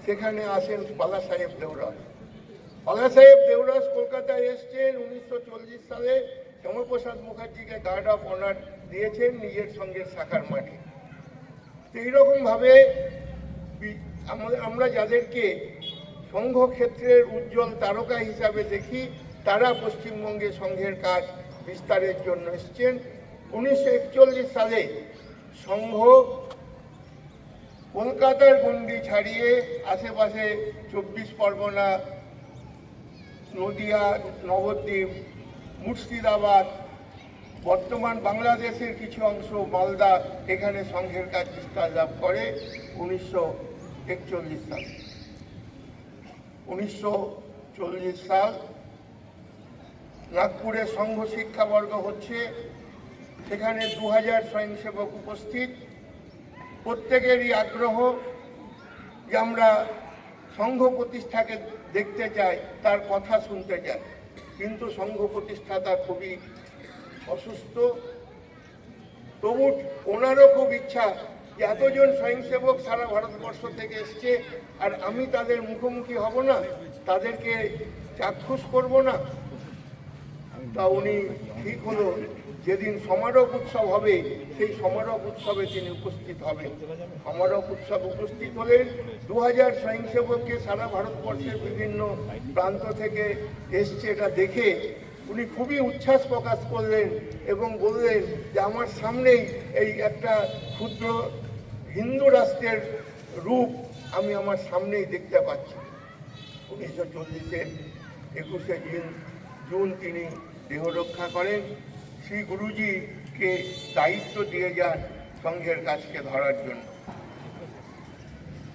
সেখানে আসেন বালা সাহেব দেওরাস। বালা সাহেব দেওরাস কলকাতায় এসছেন 1940 সালে। শ্যামাপ্রসাদ মুখার্জিকে গার্ড অফ অনার দিয়েছেন নিজের সঙ্গে শাখার মাঠে। তো এইরকমভাবে আমরা যাদেরকে সংঘ ক্ষেত্রের উজ্জ্বল তারকা হিসাবে দেখি, তারা পশ্চিমবঙ্গে সংঘের কাজ বিস্তারের জন্য এসছেন। 1941 সালে সংঘ কলকাতার গণ্ডি ছাড়িয়ে আশেপাশে 24 পরগনা, নদিয়া, নবদ্বীপ, মুর্শিদাবাদ, বর্তমান বাংলাদেশের কিছু অংশ, মালদা, এখানে সংঘের কাজ বিস্তার লাভ করে 1941 সাল। 1940 সাল নাগপুরে সংঘ শিক্ষাবর্গ হচ্ছে, সেখানে 2000 স্বয়ংসেবক উপস্থিত। প্রত্যেকেরই আগ্রহ যে আমরা সংঘ প্রতিষ্ঠাকে দেখতে চাই, তার কথা শুনতে চাই, কিন্তু সংঘ প্রতিষ্ঠাতা খুবই অসুস্থ। তবু ওনারও খুব ইচ্ছা যে এতজন স্বয়ংসেবক সারা ভারতবর্ষ থেকে এসছে, আর আমি তাদের মুখোমুখি হব না, তাদেরকে চাক্ষুষ করব না। তা উনি ঠিক হলো যেদিন সমারোহ উৎসব হবে, সেই সমারোহ উৎসবে তিনি উপস্থিত হবেন। সমারোহ উৎসব উপস্থিত হলেন। 2000 স্বয়ংসেবককে সারা ভারতবর্ষের বিভিন্ন প্রান্ত থেকে এসছে, এটা দেখে উনি খুবই উচ্ছ্বাস প্রকাশ করলেন এবং বললেন যে আমার সামনেই এই একটা ক্ষুদ্র হিন্দু রাষ্ট্রের রূপ আমি আমার সামনেই দেখতে পাচ্ছি। 1940-এর 21শে জুন তিনি দেহ রক্ষা করেন। শ্রী গুরুজিকে দায়িত্ব দিয়ে যান সংঘের কাজকে ধরার জন্য।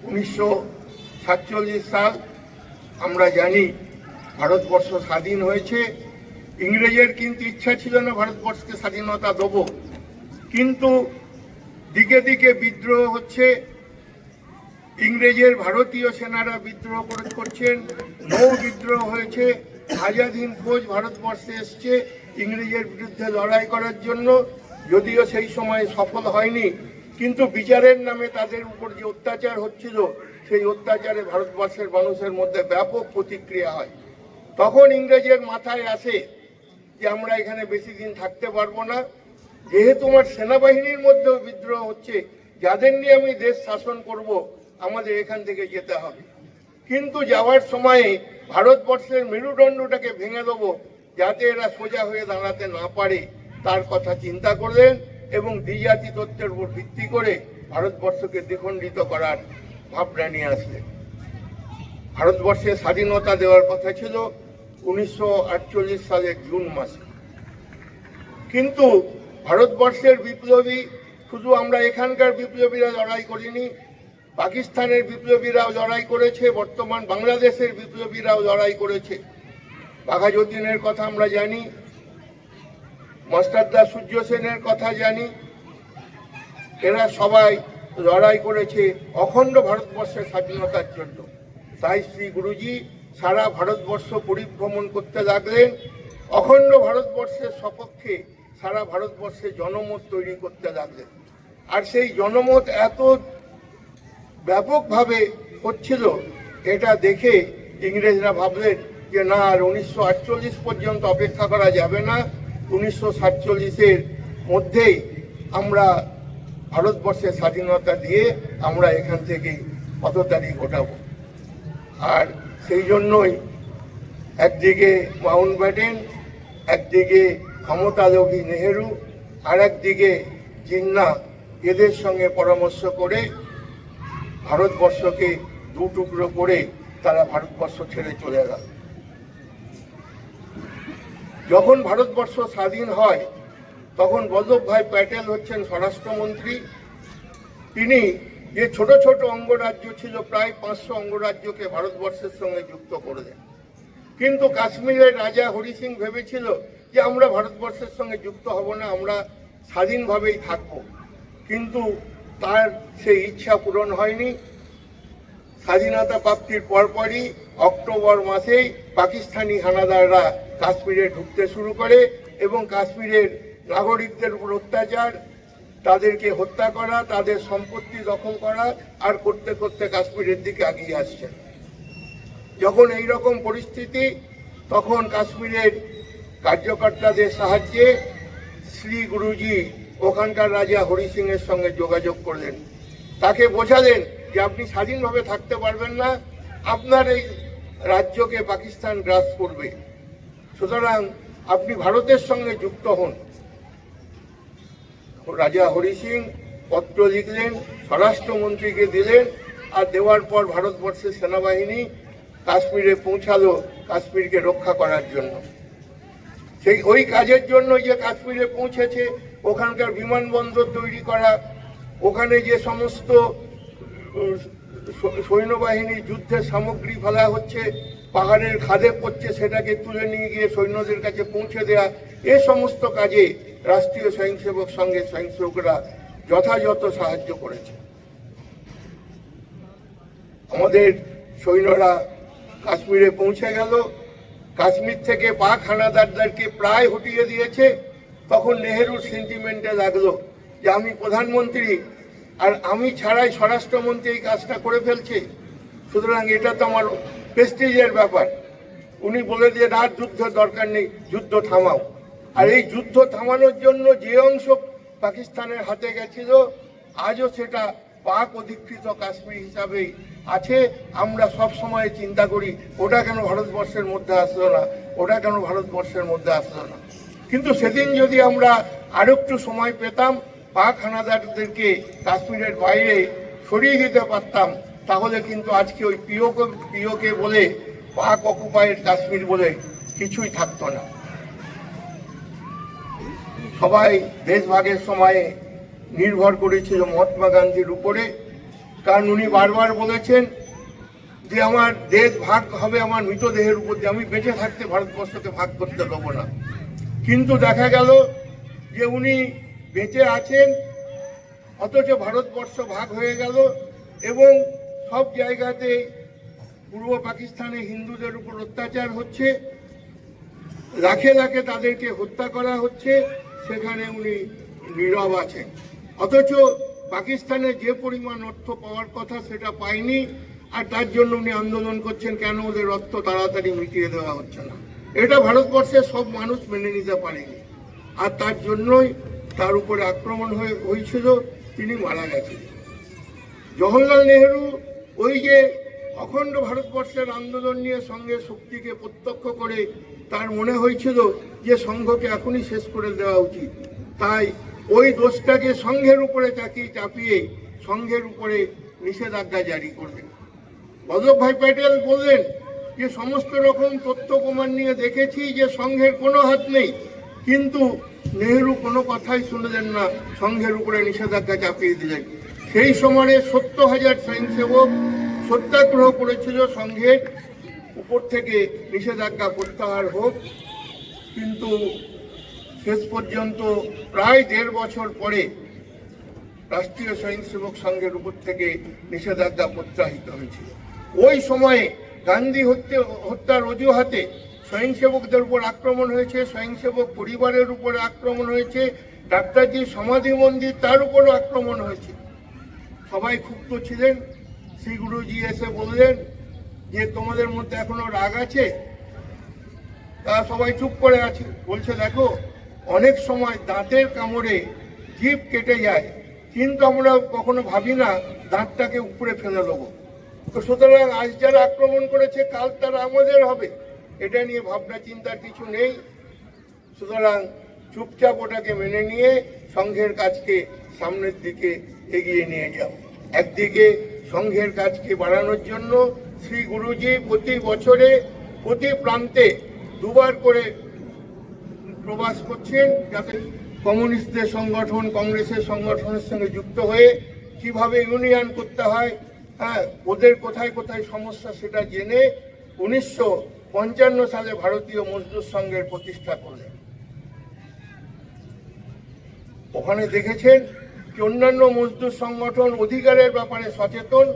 1947 সাল আমরা জানি ভারতবর্ষ স্বাধীন হয়েছে। ইংরেজের কিন্তু ইচ্ছা ছিল না ভারতবর্ষকে স্বাধীনতা দেব, কিন্তু দিকে দিকে বিদ্রোহ হচ্ছে। ইংরেজের ভারতীয় সেনারা বিদ্রোহ করছেন, নৌ বিদ্রোহ হয়েছে। আজাদ হিন্দ ফৌজ ভারতবর্ষে এসছে ইংরেজের বিরুদ্ধে লড়াই করার জন্য, যদিও সেই সময় সফল হয়নি, কিন্তু বিচারের নামে তাদের উপর যে অত্যাচার হচ্ছিল সেই অত্যাচারে ভারতবর্ষের মানুষের মধ্যে ব্যাপক প্রতিক্রিয়া হয়। তখন ইংরেজের মাথায় আসে যে আমরা এখানে বেশি দিন থাকতে পারবো না, যেহেতু আমার সেনাবাহিনীর মধ্যেও বিদ্রোহ হচ্ছে, যাদের নিয়ে আমি দেশ শাসন করব, আমাদের এখান থেকে যেতে হবে। কিন্তু যাওয়ার সময়ে ভারতবর্ষের মেরুদণ্ডটাকে ভেঙে দেবো যাতে এরা সোজা হয়ে দাঁড়াতে না পারে, তার কথা চিন্তা করলেন এবং দ্বিজাতি তত্ত্বের উপর ভিত্তি করে ভারতবর্ষকে দ্বিখণ্ডিত করার ভাবনা নিয়ে আসলেন। ভারতবর্ষে স্বাধীনতা দেওয়ার কথা ছিল 1948 সালের জুন মাসে, কিন্তু ভারতবর্ষের বিপ্লবী শুধু আমরা এখানকার বিপ্লবীরা লড়াই করিনি, পাকিস্তানের বিপ্লবীরাও লড়াই করেছে, বর্তমান বাংলাদেশের বিপ্লবীরাও লড়াই করেছে। বাঘাযতীনের কথা আমরা জানি, মাস্টারদা সূর্য সেনের কথা জানি, এরা সবাই লড়াই করেছে অখণ্ড ভারতবর্ষের স্বাধীনতার জন্য। তাই শ্রী গুরুজি সারা ভারতবর্ষ পরিভ্রমণ করতে লাগলেন, অখণ্ড ভারতবর্ষের সপক্ষে সারা ভারতবর্ষে জনমত তৈরি করতে লাগলেন। আর সেই জনমত এত ব্যাপকভাবে হচ্ছিল, এটা দেখে ইংরেজরা ভাবলেন যে না, আর 1948 পর্যন্ত অপেক্ষা করা যাবে না, 1947-এর মধ্যেই আমরা ভারতবর্ষের স্বাধীনতা দিয়ে আমরা এখান থেকে পথতারি ঘটাবো। আর সেই জন্যই একদিকে মাউন্টব্যাটেন, একদিকে ক্ষমতালোভী নেহেরু, আর একদিকে জিন্নাহ, এদের সঙ্গে পরামর্শ করে ভারতবর্ষকে দু টুকরো করে তারা ভারতবর্ষ ছেড়ে চলে গেল। যখন ভারতবর্ষ স্বাধীন হয় তখন বল্লভভাই প্যাটেল হচ্ছেন স্বরাষ্ট্রমন্ত্রী। তিনি যে ছোট ছোট অঙ্গরাজ্য ছিল, প্রায় 500 অঙ্গরাজ্যকে ভারতবর্ষের সঙ্গে যুক্ত করে দেন। কিন্তু কাশ্মীরের রাজা হরি সিং ভেবেছিল যে আমরা ভারতবর্ষের সঙ্গে যুক্ত হব না, আমরা স্বাধীনভাবেই থাকব, কিন্তু তার সেই ইচ্ছা পূরণ হয়নি। স্বাধীনতা প্রাপ্তির পরপরই অক্টোবর মাসেই পাকিস্তানি হানাদাররা কাশ্মীরে ঢুকতে শুরু করে এবং কাশ্মীরের নাগরিকদের উপর অত্যাচার, তাদেরকে হত্যা করা, তাদের সম্পত্তি দখল করা, আর করতে করতে কাশ্মীরের দিকে এগিয়ে আসছে। যখন এই রকম পরিস্থিতি, তখন কাশ্মীরের কার্যকর্তাদের সাহায্যে শ্রী গুরুজি ওখানকার রাজা হরি সিং এর সঙ্গে যোগাযোগ করলেন, তাকে বোঝালেন যে আপনি স্বাধীনভাবে থাকতে পারবেন না, আপনার এই রাজ্যকে পাকিস্তান গ্রাস করবে, সুতরাং আপনি ভারতের সঙ্গে যুক্ত হন। রাজা হরি সিং পত্র লিখলেন, স্বরাষ্ট্রমন্ত্রীকে দিলেন, আর দেওয়ার পর ভারতবর্ষের সেনাবাহিনী কাশ্মীরে পৌঁছালো কাশ্মীরকে রক্ষা করার জন্য। সেই ওই কাজের জন্য যে কাশ্মীরে পৌঁছেছে, ওখানকার বিমানবন্দর তৈরি করা, ওখানে যে সমস্ত সৈন্যবাহিনী যুদ্ধের সামগ্রী ফেলা হচ্ছে, পাহাড়ের খাদে পড়ছে, সেটাকে তুলে নিয়ে গিয়ে সৈন্যদের কাছে পৌঁছে দেওয়া, এ সমস্ত কাজে রাষ্ট্রীয় স্বয়ংসেবক সংঘের স্বয়ংসেবকরা যথাযথ সাহায্য করেছে। আমাদের সৈন্যরা কাশ্মীরে পৌঁছে গেল, কাশ্মীর থেকে পাক হানাদারদেরকে প্রায় হটিয়ে দিয়েছে। তখন নেহেরুর সেন্টিমেন্টে লাগলো যে আমি প্রধানমন্ত্রী, আর আমি ছাড়াই স্বরাষ্ট্রমন্ত্রী এই কাজটা করে ফেলছে, সুতরাং এটা তো আমার প্রেস্টিজের ব্যাপার। উনি বলে দিয়ে আর যুদ্ধের দরকার নেই, যুদ্ধ থামাও। আর এই যুদ্ধ থামানোর জন্য যে অংশ পাকিস্তানের হাতে গেছিল, আজও সেটা পাক অধিকৃত কাশ্মীর হিসাবেই আছে। আমরা সব সময় চিন্তা করি ওটা কেন ভারতবর্ষের মধ্যে আসলো না, ওটা কেন ভারতবর্ষের মধ্যে আসলো না। কিন্তু সেদিন যদি আমরা আরো একটু সময় পেতাম, পাক হানাদারদেরকে কাশ্মীরের বাইরে সরিয়ে দিতে পারতাম, তাহলে কিন্তু আজকে ওই পিওকে বলে পাক অকুপাইড কাশ্মীর বলে কিছুই থাকতো না। সবাই দেশভাগের সময়ে নির্ভর করেছিল মহাত্মা গান্ধীর উপরে, কারণ উনি বারবার বলেছেন যে আমার দেশ ভাগ হবে আমার মৃতদেহের উপর দিয়ে, আমি বেঁচে থাকতে ভারতবর্ষকে ভাগ করতে দেবো না। কিন্তু দেখা গেল যে উনি বেঁচে আছেন, অথচ ভারতবর্ষ ভাগ হয়ে গেল এবং সব জায়গাতে পূর্ব পাকিস্তানে হিন্দুদের উপর অত্যাচার হচ্ছে, লাখে লাখে তাদেরকে হত্যা করা হচ্ছে, সেখানে উনি নীরব আছেন। অথচ পাকিস্তানে যে পরিমাণ অর্থ পাওয়ার কথা সেটা পায়নি, আর তার জন্য উনি আন্দোলন করছেন কেন ওদের অর্থ তাড়াতাড়ি মিটিয়ে দেওয়া হচ্ছে না। এটা ভারতবর্ষের সব মানুষ মেনে নিতে পারেনি, আর তার জন্যই তার উপরে আক্রমণ হয়েছিল, তিনি মারা গেছেন। জওহরলাল নেহেরু ওই যে অখণ্ড ভারতবর্ষের আন্দোলন নিয়ে সঙ্ঘের শক্তিকে প্রত্যক্ষ করে তার মনে হয়েছিল যে সংঘকে এখনই শেষ করে দেওয়া উচিত, তাই ওই দোষটাকে সংঘের উপরে চাপিয়ে সংঘের উপরে নিষেধাজ্ঞা জারি করলেন। বল্লভভাই প্যাটেল বললেন যে সমস্ত রকম তথ্য প্রমাণ নিয়ে দেখেছি যে সংঘের কোনো হাত নেই, কিন্তু নেহেরু কোনো কথাই শুনলেন না, সংঘের উপরে নিষেধাজ্ঞা চাপিয়ে দিলেন। সেই সময়ে 70,000 স্বয়ংসেবক সত্যাগ্রহ করেছিল সংঘের উপর থেকে নিষেধাজ্ঞা প্রত্যাহার হোক, কিন্তু শেষ পর্যন্ত প্রায় 1.5 বছর পরে রাষ্ট্রীয় স্বয়ংসেবক সংঘের উপর থেকে নিষেধাজ্ঞা প্রত্যাহিত হয়েছিল। ওই সময়ে গান্ধী হত্যার অজুহাতে স্বয়ংসেবকদের উপর আক্রমণ হয়েছে, স্বয়ংসেবক পরিবারের উপরে আক্রমণ হয়েছে, ডাক্তারজির সমাধি মন্দির তার উপরও আক্রমণ হয়েছে। সবাই ক্ষুব্ধ ছিলেন। শ্রী গুরুজি এসে বললেন যে তোমাদের মধ্যে এখনো রাগ আছে? তা সবাই চুপ করে আছে। বলছে দেখো, অনেক সময় দাঁতের কামড়ে জিভ কেটে যায়, কিন্তু আমরা কখনো ভাবি না দাঁতটাকে উপরে ফেলে দেবো। তো সুতরাং আজ যারা আক্রমণ করেছে কাল তারা আমাদের হবে, এটা নিয়ে ভাবনা চিন্তার কিছু নেই। সুতরাং চুপচাপ ওটাকে মেনে নিয়ে সংঘের কাজকে সামনের দিকে এগিয়ে নিয়ে যাও। একদিকে সংঘের কাজকে বাড়ানোর জন্য শ্রী গুরুজি প্রতি বছরে প্রতি প্রান্তে 2 বার করে প্রবাস করছেন, যাতে কমিউনিস্টদের সংগঠন কংগ্রেসের সংগঠনের সঙ্গে যুক্ত হয়ে কিভাবে ইউনিয়ন করতে হয়, ওদের কোথায় কোথায় সমস্যা সেটা জেনে 1955 সালে ভারতীয় মজদুর সংঘের প্রতিষ্ঠা করলেন। ওখানে দেখেছেন যে অন্যান্য মজদুর সংগঠন অধিকারের ব্যাপারে সচেতন,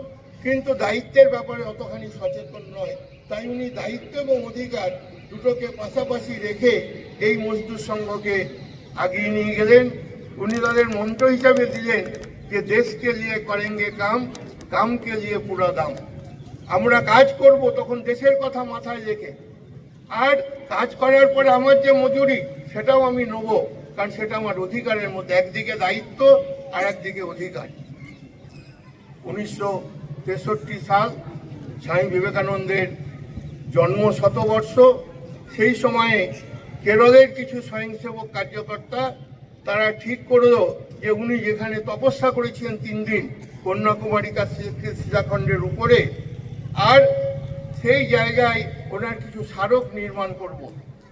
কিন্তু দায়িত্বের ব্যাপারে অতখানি সচেতন নয়। তাই উনি দায়িত্ব এবং অধিকার দুটোকে পাশাপাশি রেখে এই মজদুর সংঘকে আগিয়ে নিয়ে গেলেন। উনি তাদের মন্ত্র হিসাবে দিলেন যে দেশকে লিয়ে করেঙ্গে কাম, কামকে লিয়ে পুরা দাম। আমরা কাজ করব তখন দেশের কথা মাথায় রেখে, আর কাজ করার পরে আমার যে মজুরি সেটাও আমি নেব, কারণ সেটা আমার অধিকারের মধ্যে, একদিকে দায়িত্ব আর একদিকে অধিকার। 1963 সাল স্বামী বিবেকানন্দের জন্ম শতবর্ষ। সেই সময়ে কেরলের কিছু স্বয়ংসেবক কার্যকর্তা তারা ঠিক করলো যে উনি যেখানে তপস্যা করেছিলেন 3 দিন কন্যাকুমারী সীতাখণ্ডের উপরে, আর সেই জায়গায় ওনার কিছু স্মারক নির্মাণ করব।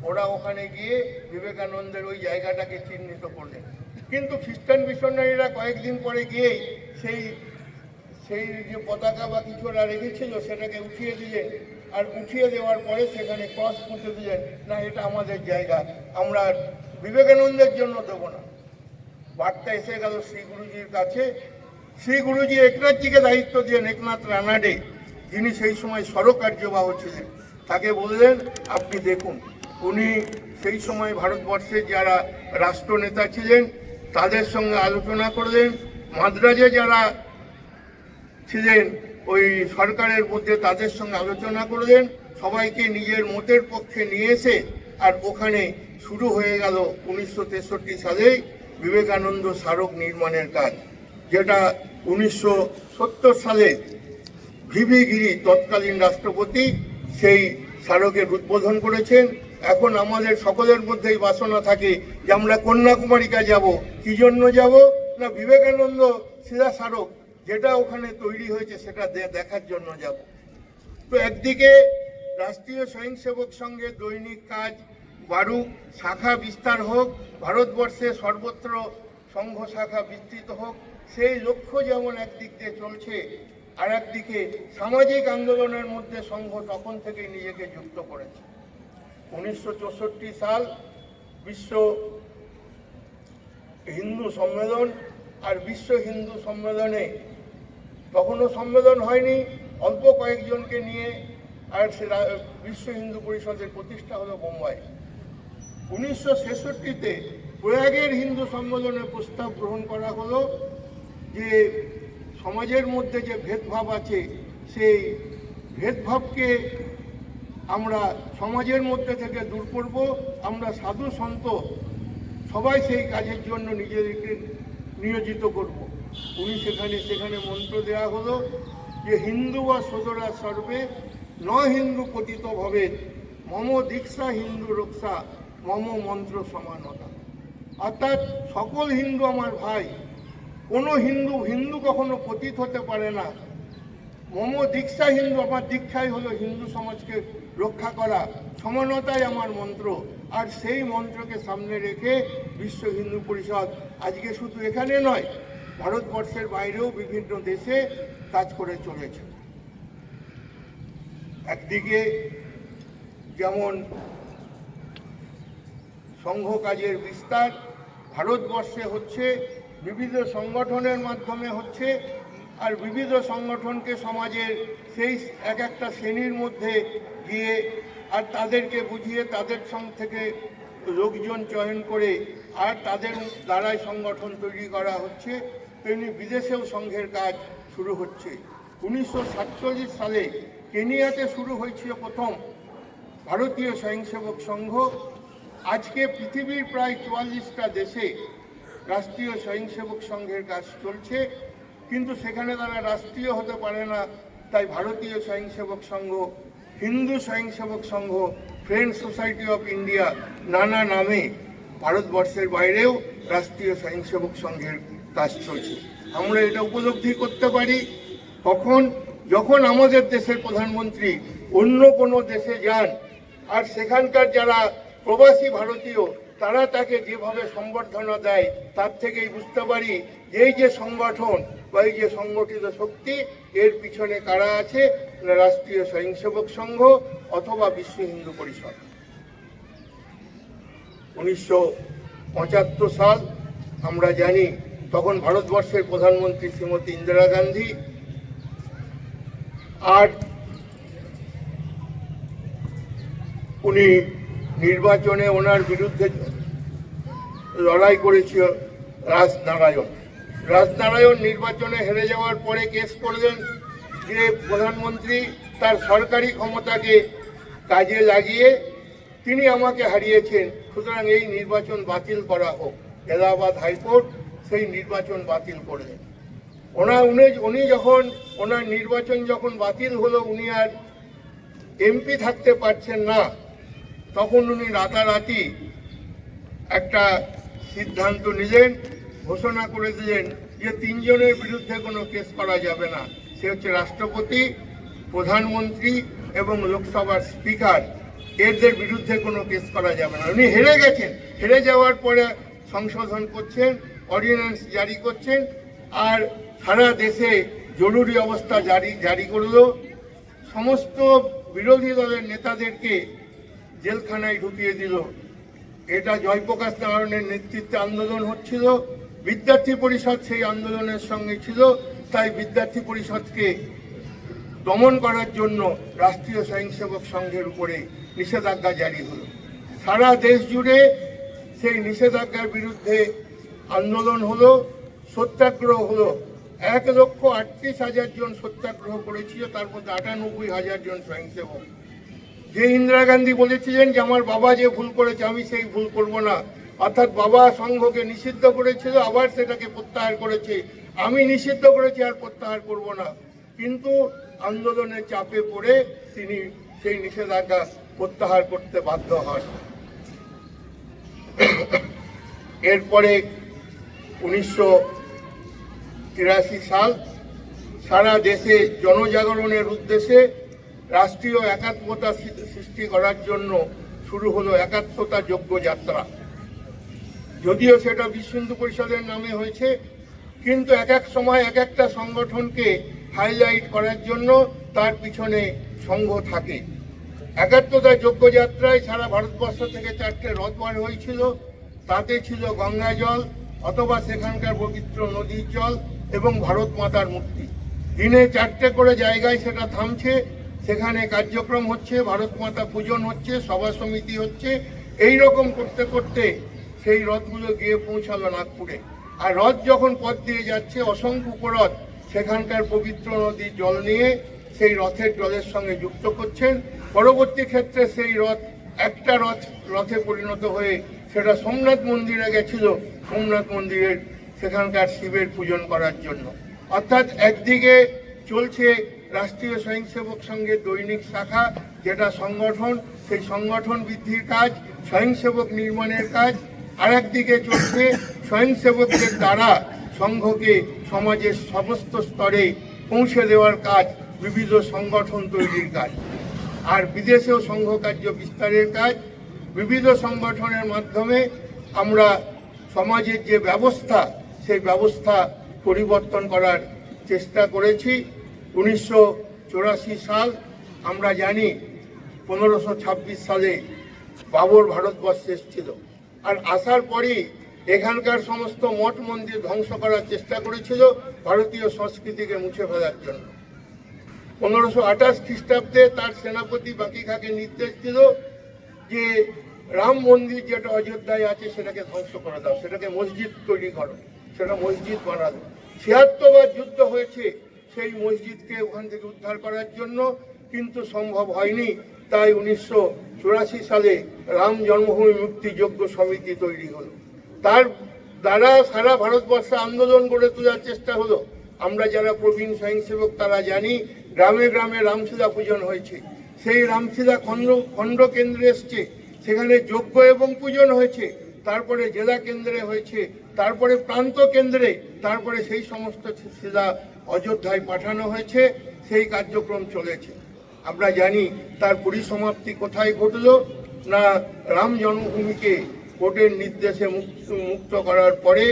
ওরা ওখানে গিয়ে বিবেকানন্দের ওই জায়গাটাকে চিহ্নিত করলেন, কিন্তু খ্রিস্টান মিশনারিরা কয়েকদিন পরে গিয়েই সেই যে পতাকা বা কিছু ওরা রেখেছিল সেটাকে উঠিয়ে দিলেন, আর উঠিয়ে দেওয়ার পরে সেখানে ক্রস পুঁতে দিলেন, না এটা আমাদের জায়গা, আমরা বিবেকানন্দের জন্য দেব না। বার্তা এসে গেল শ্রী গুরুজির কাছে। শ্রী গুরুজি একনাথজিকে দায়িত্ব দিলেন, একনাথ রানাডে, যিনি সেই সময় সরকার্যবাহ ছিলেন, তাকে বললেন আপনি দেখুন। উনি সেই সময় ভারতবর্ষের যারা রাষ্ট্রনেতা ছিলেন তাদের সঙ্গে আলোচনা করলেন, মাদ্রাজে যারা ছিলেন ওই সরকারের মধ্যে তাদের সঙ্গে আলোচনা করলেন, সবাইকে নিজের মতের পক্ষে নিয়ে এসে আর ওখানে শুরু হয়ে গেল 1963 সালে বিবেকানন্দ স্মারক নির্মাণের কাজ। যেটা 1970 সালে ভিভি গিরি তৎকালীন রাষ্ট্রপতি সেই স্মারকের উদ্বোধন করেছেন। এখন আমাদের সকলের মধ্যেই বাসনা থাকে যে আমরা কন্যাকুমারিকা যাব। কি জন্য যাব না, বিবেকানন্দ শিলা স্মারক যেটা ওখানে তৈরি হয়েছে সেটা দেখার জন্য যাব। তো একদিকে রাষ্ট্রীয় স্বয়ংসেবক সংঘের দৈনিক কাজ বাড়ুক, শাখা বিস্তার হোক, ভারতবর্ষে সর্বত্র সংঘ শাখা বিস্তৃত হোক, সেই লক্ষ্য যেমন একদিক দিয়ে চলছে, আর একদিকে সামাজিক আন্দোলনের মধ্যে সংঘ তখন থেকেই নিজেকে যুক্ত করেছে। 1964 সাল বিশ্ব হিন্দু সম্মেলন, আর বিশ্ব হিন্দু সম্মেলনে তখনও সম্মেলন হয়নি, অল্প কয়েকজনকে নিয়ে, আর সে বিশ্ব হিন্দু পরিষদের প্রতিষ্ঠা হলো বোম্বাই। 1966-তে প্রয়াগের হিন্দু সম্মেলনে প্রস্তাব গ্রহণ করা হলো যে সমাজের মধ্যে যে ভেদভাব আছে সেই ভেদভাবকে আমরা সমাজের মধ্যে থেকে দূর করব। আমরা সাধু সন্ত সবাই সেই কাজের জন্য নিজেদেরকে নিয়োজিত করব। সেখানে মন্ত্র দেওয়া হলো যে হিন্দু বা সদরা সর্বে ন হিন্দু পতিত ভবে, মম দীক্ষা হিন্দু রক্ষা, মম মন্ত্র সমানতা। অর্থাৎ সকল হিন্দু আমার ভাই, কোনো হিন্দু কখনো পতিত হতে পারে না। মম দীক্ষা হিন্দু, আমার দীক্ষাই হলো হিন্দু সমাজকে রক্ষা করা, সমানতাই আমার মন্ত্র। আর সেই মন্ত্রকে সামনে রেখে বিশ্ব হিন্দু পরিষদ আজকে শুধু এখানে নয়, ভারতবর্ষের বাইরেও বিভিন্ন দেশে কাজ করে চলেছে। একদিকে যেমন সংঘ কাজের বিস্তার ভারতবর্ষে হচ্ছে, বিবিধ সংগঠনের মাধ্যমে হচ্ছে, আর বিবিধ সংগঠনকে সমাজের সেই এক একটা শ্রেণীর মধ্যে গিয়ে আর তাদেরকে বুঝিয়ে তাদের সঙ্গ থেকে লোকজন চয়ন করে আর তাদের দ্বারাই সংগঠন তৈরি করা হচ্ছে। তেমনি বিদেশেও সংঘের কাজ শুরু হচ্ছে। 1947 সালে কেনিয়াতে শুরু হয়েছিল প্রথম ভারতীয় স্বয়ংসেবক সংঘ। আজকে পৃথিবীর প্রায় 44টা দেশে রাষ্ট্রীয় স্বয়ংসেবক সংঘের কাজ চলছে, কিন্তু সেখানে তারা রাষ্ট্রীয় হতে পারে না। তাই ভারতীয় স্বয়ংসেবক সংঘ, হিন্দু স্বয়ংসেবক সংঘ, ফ্রেন্ডস সোসাইটি অফ ইন্ডিয়া নানা নামে ভারতবর্ষের বাইরেও রাষ্ট্রীয় স্বয়ংসেবক সংঘের কাজ চলছে। আমরা এটা উপলব্ধি করতে পারি যখন আমাদের দেশের প্রধানমন্ত্রী অন্য কোনো দেশে যান আর সেখানকার যারা প্রবাসী ভারতীয় তারা তাকে যেভাবে সম্বর্ধনা দেয়, তার থেকেই বুঝতে পারি যে এই যে সংগঠন বা এই যে সংগঠিত শক্তি, এর পিছনে কারা আছে, রাষ্ট্রীয় স্বয়ংসেবক সংঘ অথবা বিশ্ব হিন্দু পরিষদ। 1975 সাল আমরা জানি, তখন ভারতবর্ষের প্রধানমন্ত্রী শ্রীমতী ইন্দিরা গান্ধী, আর উনি নির্বাচনে ওনার বিরুদ্ধে লড়াই করেছিল রাজনারায়ণ নির্বাচনে হেরে যাওয়ার পরে কেস করলেন যে প্রধানমন্ত্রী তার সরকারি ক্ষমতাকে কাজে লাগিয়ে তিনি আমাকে হারিয়েছেন, সুতরাং এই নির্বাচন বাতিল করা হোক। এলাহাবাদ হাইকোর্ট সেই নির্বাচন বাতিল করলেন। উনি যখন ওনার নির্বাচন যখন বাতিল হলো, উনি আর এমপি থাকতে পারছেন না, তখন উনি রাতারাতি একটা সিদ্ধান্ত নিলেন, ঘোষণা করে দিলেন যে 3 জনের বিরুদ্ধে কোনো কেস করা যাবে না। সে হচ্ছে রাষ্ট্রপতি, প্রধানমন্ত্রী এবং লোকসভার স্পিকার। এদের বিরুদ্ধে কোনো কেস করা যাবে না। উনি হেরে গেছেন, হেরে যাওয়ার পরে সংশোধন করছেন, অর্ডিন্যান্স জারি করছেন, আর সারা দেশে জরুরি অবস্থা জারি করলো। সমস্ত বিরোধী দলের নেতাদেরকে জেলখানায় ঢুকিয়ে দিল। এটা জয়প্রকাশ নারায়ণের নেতৃত্বে আন্দোলন হচ্ছিল, বিদ্যার্থী পরিষদ সেই আন্দোলনের সঙ্গে ছিল। তাই বিদ্যার্থী পরিষদকে দমন করার জন্য রাষ্ট্রীয় স্বয়ংসেবক সংঘের উপরে নিষেধাজ্ঞা জারি হলো। সারা দেশ জুড়ে সেই নিষেধাজ্ঞার বিরুদ্ধে আন্দোলন হলো, সত্যাগ্রহ হলো। 1,38,000 জন সত্যাগ্রহ করেছিল, তার মধ্যে 98,000 জন স্বয়ংসেবক। যে ইন্দিরা গান্ধী বলেছিলেন যে আমার বাবা যে ভুল করেছে আমি সেই ভুল করব না, অর্থাৎ বাবা সংঘকে নিষিদ্ধ করেছিল, আবার সেটাকে প্রত্যাহার করেছে। আমি নিষিদ্ধ করেছি আর প্রত্যাহার করব না, কিন্তু আন্দোলনের চাপে পড়ে তিনি সেই নিষেধাজ্ঞা প্রত্যাহার করতে বাধ্য হন। এরপরে 1983 সাল সারা দেশে জনজাগরণের উদ্দেশ্যে রাষ্ট্রীয় একাত্মতা সৃষ্টি করার জন্য শুরু হলো একাত্মতা যজ্ঞ যাত্রা। যদিও সেটা বিশ্ব হিন্দু পরিষদের নামে হয়েছে, কিন্তু এক এক সময় এক একটা সংগঠনকে হাইলাইট করার জন্য তার পিছনে সংঘ থাকে। একাত্মতা যজ্ঞ যাত্রায় সারা ভারতবর্ষ থেকে 4টে রথ বার হয়েছিল। তাতে ছিল গঙ্গা জল অথবা সেখানকার পবিত্র নদীর জল এবং ভারত মাতার মূর্তি। দিনে 4টে করে জায়গায় সেটা থামছে, সেখানে কার্যক্রম হচ্ছে, ভারত মাতা পূজন হচ্ছে, সভা সমিতি হচ্ছে। এই রকম করতে করতে সেই রথগুলো গিয়ে পৌঁছালো নাগপুরে। আর রথ যখন পথ দিয়ে যাচ্ছে, অসংখ্য উপরথ সেখানকার পবিত্র নদীর জল নিয়ে সেই রথের জলের সঙ্গে যুক্ত করছেন। পরবর্তী ক্ষেত্রে সেই রথ একটা রথে পরিণত হয়ে সেটা সোমনাথ মন্দিরে গেছিল, সোমনাথ মন্দিরের সেখানকার শিবের পূজন করার জন্য। অর্থাৎ একদিকে চলছে রাষ্ট্রীয় স্বয়ংসেবক সংঘের দৈনিক শাখা, যেটা সংগঠন, সেই সংগঠন বৃদ্ধির কাজ, স্বয়ংসেবক নির্মাণের কাজ। আর একদিকে চলছে স্বয়ংসেবকদের দ্বারা সংঘকে সমাজের সমস্ত স্তরে পৌঁছে দেওয়ার কাজ, বিবিধ সংগঠন তৈরির কাজ। আর বিদেশেও সংঘ কার্য বিস্তারের কাজ। বিবিধ সংগঠনের মাধ্যমে আমরা সমাজের যে ব্যবস্থা, সেই ব্যবস্থা পরিবর্তন করার চেষ্টা করেছি। 1984 সাল আমরা জানি 1526 সালে বাবর ভারতবর্ষে এসেছিল। আর আসার পরই এখানকার সমস্ত মঠ মন্দির ধ্বংস করার চেষ্টা করেছিল ভারতীয় সংস্কৃতিকে মুছে ফেলার জন্য। 1528 খ্রিস্টাব্দে তার সেনাপতি বাকি খাঁকে নির্দেশ দিল যে রাম মন্দির যেটা অযোধ্যায় আছে সেটাকে ধ্বংস করে দাও, সেটাকে মসজিদ তৈরি করো। সেটা মসজিদ বানালো। 76 বার যুদ্ধ হয়েছে সেই মসজিদকে ওখান থেকে উদ্ধার করার জন্য, কিন্তু সম্ভব হয়নি। তাই 1984 সালে রাম জন্মভূমি মুক্তি যজ্ঞ সমিতি তৈরি হলো। তার দ্বারা সারা ভারতবর্ষে আন্দোলন গড়ে তোলার চেষ্টা হলো। আমরা যারা প্রবীণ স্বয়ংসেবক তারা জানি, গ্রামে গ্রামে রামশিলা পূজন হয়েছে। সেই রামশিলা খণ্ড কেন্দ্রে এসছে, সেখানে যজ্ঞ এবং পূজন হয়েছে। তারপরে জেলা কেন্দ্রে হয়েছে, তারপরে প্রান্ত কেন্দ্রে, তারপরে সেই সমস্ত শিলা অযোধ্যায় পাঠানো হয়েছে। সেই কার্যক্রম চলেছে। আমরা জানি তার পরিসমাপ্তি কোথায় ঘটল না, রাম জন্মভূমিকে কোর্টের নির্দেশে মুক্ত করার পরে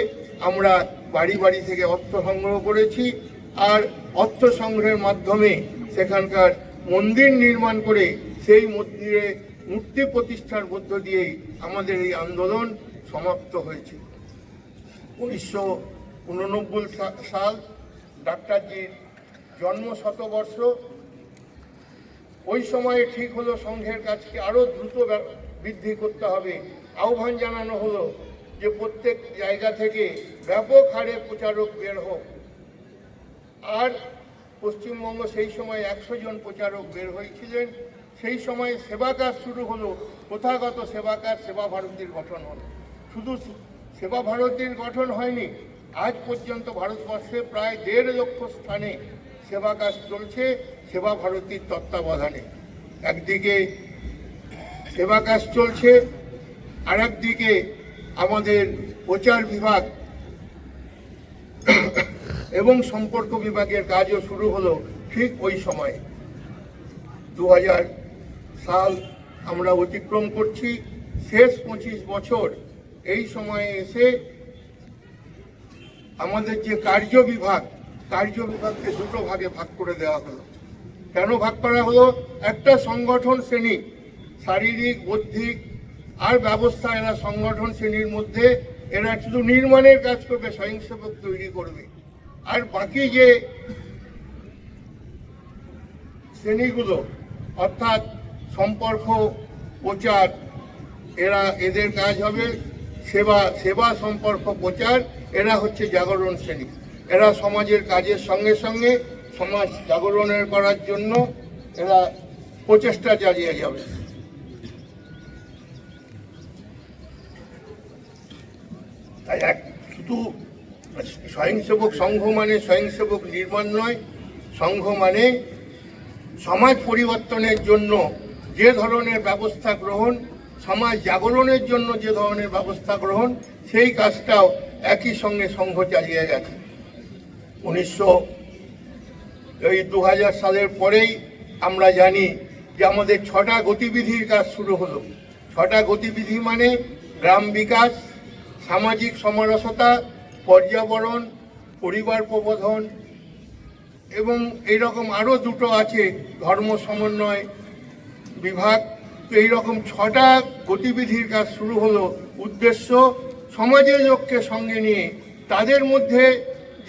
আমরা বাড়ি বাড়ি থেকে অর্থ সংগ্রহ করেছি। আর অর্থ সংগ্রহের মাধ্যমে সেখানকার মন্দির নির্মাণ করে সেই মন্দিরে মূর্তি প্রতিষ্ঠার মধ্য দিয়েই আমাদের এই আন্দোলন সমাপ্ত হয়েছে। 1989 সাল ডাক্তারজির জন্ম শতবর্ষ। ওই সময়ে ঠিক হলো সংঘের কাজকে আরও দ্রুত বৃদ্ধি করতে হবে। আহ্বান জানানো হলো যে প্রত্যেক জায়গা থেকে ব্যাপক হারে প্রচারক বের হোক। আর পশ্চিমবঙ্গ সেই সময় 100 জন প্রচারক বের হয়েছিলেন। সেই সময় সেবা কাজ শুরু হলো। প্রথাগত সেবা কাজ সেবা ভারতীর গঠন হলো। শুধু সেবা ভারতীর গঠন হয়নি, আজ পর্যন্ত ভারতবর্ষে প্রায় 1.5 লক্ষ স্থানে সেবা কাজ চলছে সেবা ভারতীর তত্ত্বাবধানে। একদিকে সেবা কাজ চলছে, আর একদিকে আমাদের প্রচার বিভাগ এবং সম্পর্ক বিভাগের কাজও শুরু হলো ঠিক ওই সময়ে। 2000 সাল আমরা অতিক্রম করছি, শেষ 25 বছর। এই সময়ে এসে আমাদের যে কার্য বিভাগকে দুটো ভাগে ভাগ করে দেওয়া হলো। কেন ভাগ করা হলো? একটা সংগঠন শ্রেণী, শারীরিক, বৌদ্ধিক আর ব্যবস্থা, এরা সংগঠন শ্রেণীর মধ্যে এরা শুধু নির্মাণের কাজ করবে, স্বয়ংসেবক তৈরি করবে। আর বাকি যে শ্রেণীগুলো অর্থাৎ সম্পর্ক, প্রচার, এদের কাজ হবে সেবা সম্পর্ক প্রচার। এরা হচ্ছে জাগরণ শ্রেণী। এরা সমাজের কাজের সঙ্গে সঙ্গে সমাজ জাগরণের করার জন্য এরা প্রচেষ্টা চালিয়ে যাবে। তাই শুধু স্বয়ংসেবক সংঘ মানে স্বয়ংসেবক নির্মাণ নয়, সংঘ মানে সমাজ পরিবর্তনের জন্য যে ধরনের ব্যবস্থা গ্রহণ, সমাজ জাগরণের জন্য যে ধরনের ব্যবস্থা গ্রহণ, সেই কাজটাও একই সঙ্গে সংঘ চালিয়ে গেছে। 2000 সালের পরেই আমরা জানি যে আমাদের 6টা গতিবিধির কাজ শুরু হলো। 6টা গতিবিধি মানে গ্রাম বিকাশ, সামাজিক সমরসতা, পর্যাবরণ, পরিবার প্রবোধন এবং এইরকম আরও 2টো আছে, ধর্ম সমন্বয় বিভাগ। তো এইরকম 6টা গতিবিধির কাজ শুরু হলো। উদ্দেশ্য সমাজের লোককে সঙ্গে নিয়ে তাদের মধ্যে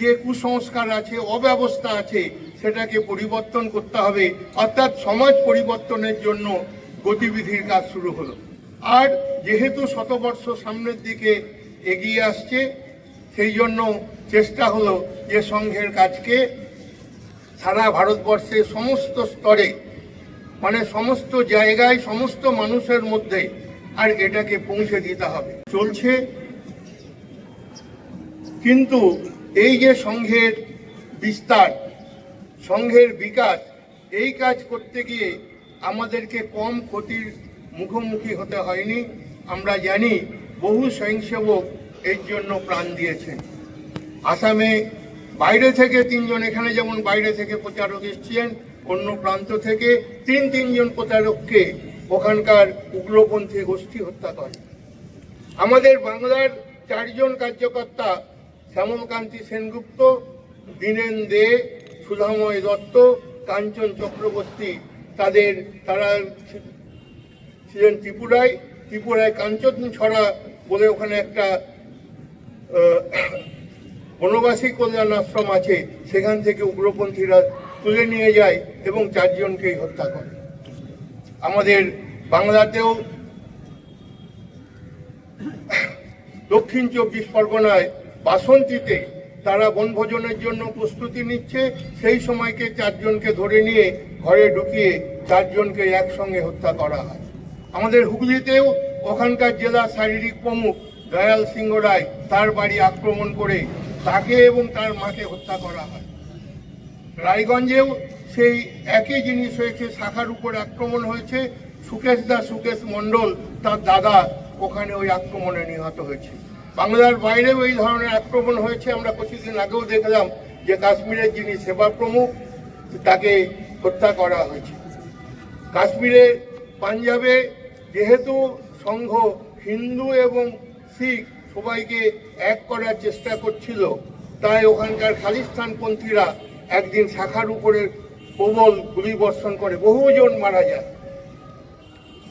যে কুসংস্কার আছে, অব্যবস্থা আছে, সেটাকে পরিবর্তন করতে হবে, অর্থাৎ সমাজ পরিবর্তনের জন্য গতিবিধির কাজ শুরু হলো। আর যেহেতু শতবর্ষ সামনের দিকে এগিয়ে আসছে, সেই জন্য চেষ্টা হলো যে সংঘের কাজকে সারা ভারতবর্ষে সমস্ত স্তরে, মানে সমস্ত জায়গায়, সমস্ত মানুষের মধ্যে আর এটাকে পৌঁছে দিতে হবে। চলছে, কিন্তু এই যে সংঘের বিস্তার, সংঘের বিকাশ, এই কাজ করতে গিয়ে আমাদেরকে কম ক্ষতির মুখোমুখি হতে হয়নি। আমরা জানি বহু স্বয়ংসেবক এর জন্য প্রাণ দিয়েছেন। আসামে বাইরে থেকে 3 জন, এখানে যেমন বাইরে থেকে প্রচারক এসেছিলেন, অন্য প্রান্ত থেকে 3 জন প্রচারককে ওখানকার উগ্রপন্থী গোষ্ঠী হত্যা করে। আমাদের বাংলার 4 জন কার্যকর্তা, শ্যামলকান্তি সেনগুপ্ত, দীনেন দে, সুধাময় দত্ত, কাঞ্চন চক্রবর্তী, তারা ছিলেন ত্রিপুরায় কাঞ্চন ছড়া বলে ওখানে একটা বনবাসী কল্যাণ আশ্রম আছে, সেখান থেকে উগ্রপন্থীরা তুলে নিয়ে যায় এবং 4 জনকেই হত্যা করে। আমাদের বাংলাতেও দক্ষিণ 24 পরগনায় বাসন্তীতে তারা বনভোজনের জন্য প্রস্তুতি নিচ্ছে, সেই সময়কে 4 জনকে ধরে নিয়ে ঘরে ঢুকিয়ে 4 জনকে একসঙ্গে হত্যা করা হয়। আমাদের হুগলিতেও ওখানকার জেলা শারীরিক প্রমুখ দয়াল সিংহ রায়, তার বাড়ি আক্রমণ করে তাকে এবং তার মাকে হত্যা করা হয়। রায়গঞ্জেও সেই একই জিনিস হয়েছে, শাখার উপর আক্রমণ হয়েছে। সুকেশ মণ্ডল, তার দাদা ওখানে ওই আক্রমণে নিহত হয়েছে। বাংলার বাইরেও এই ধরনের আক্রমণ হয়েছে। আমরা কিছুদিন আগেও দেখলাম যে কাশ্মীরের যিনি সেবা প্রমুখ, তাকে হত্যা করা হয়েছে। কাশ্মীরে, পাঞ্জাবে যেহেতু সংঘ হিন্দু এবং শিখ সবাইকে এক করার চেষ্টা করছিল, তাই ওখানকার খালিস্তানপন্থীরা একদিন শাখার উপরে প্রবল গুলি বর্ষণ করে বহুজন মারা যায়,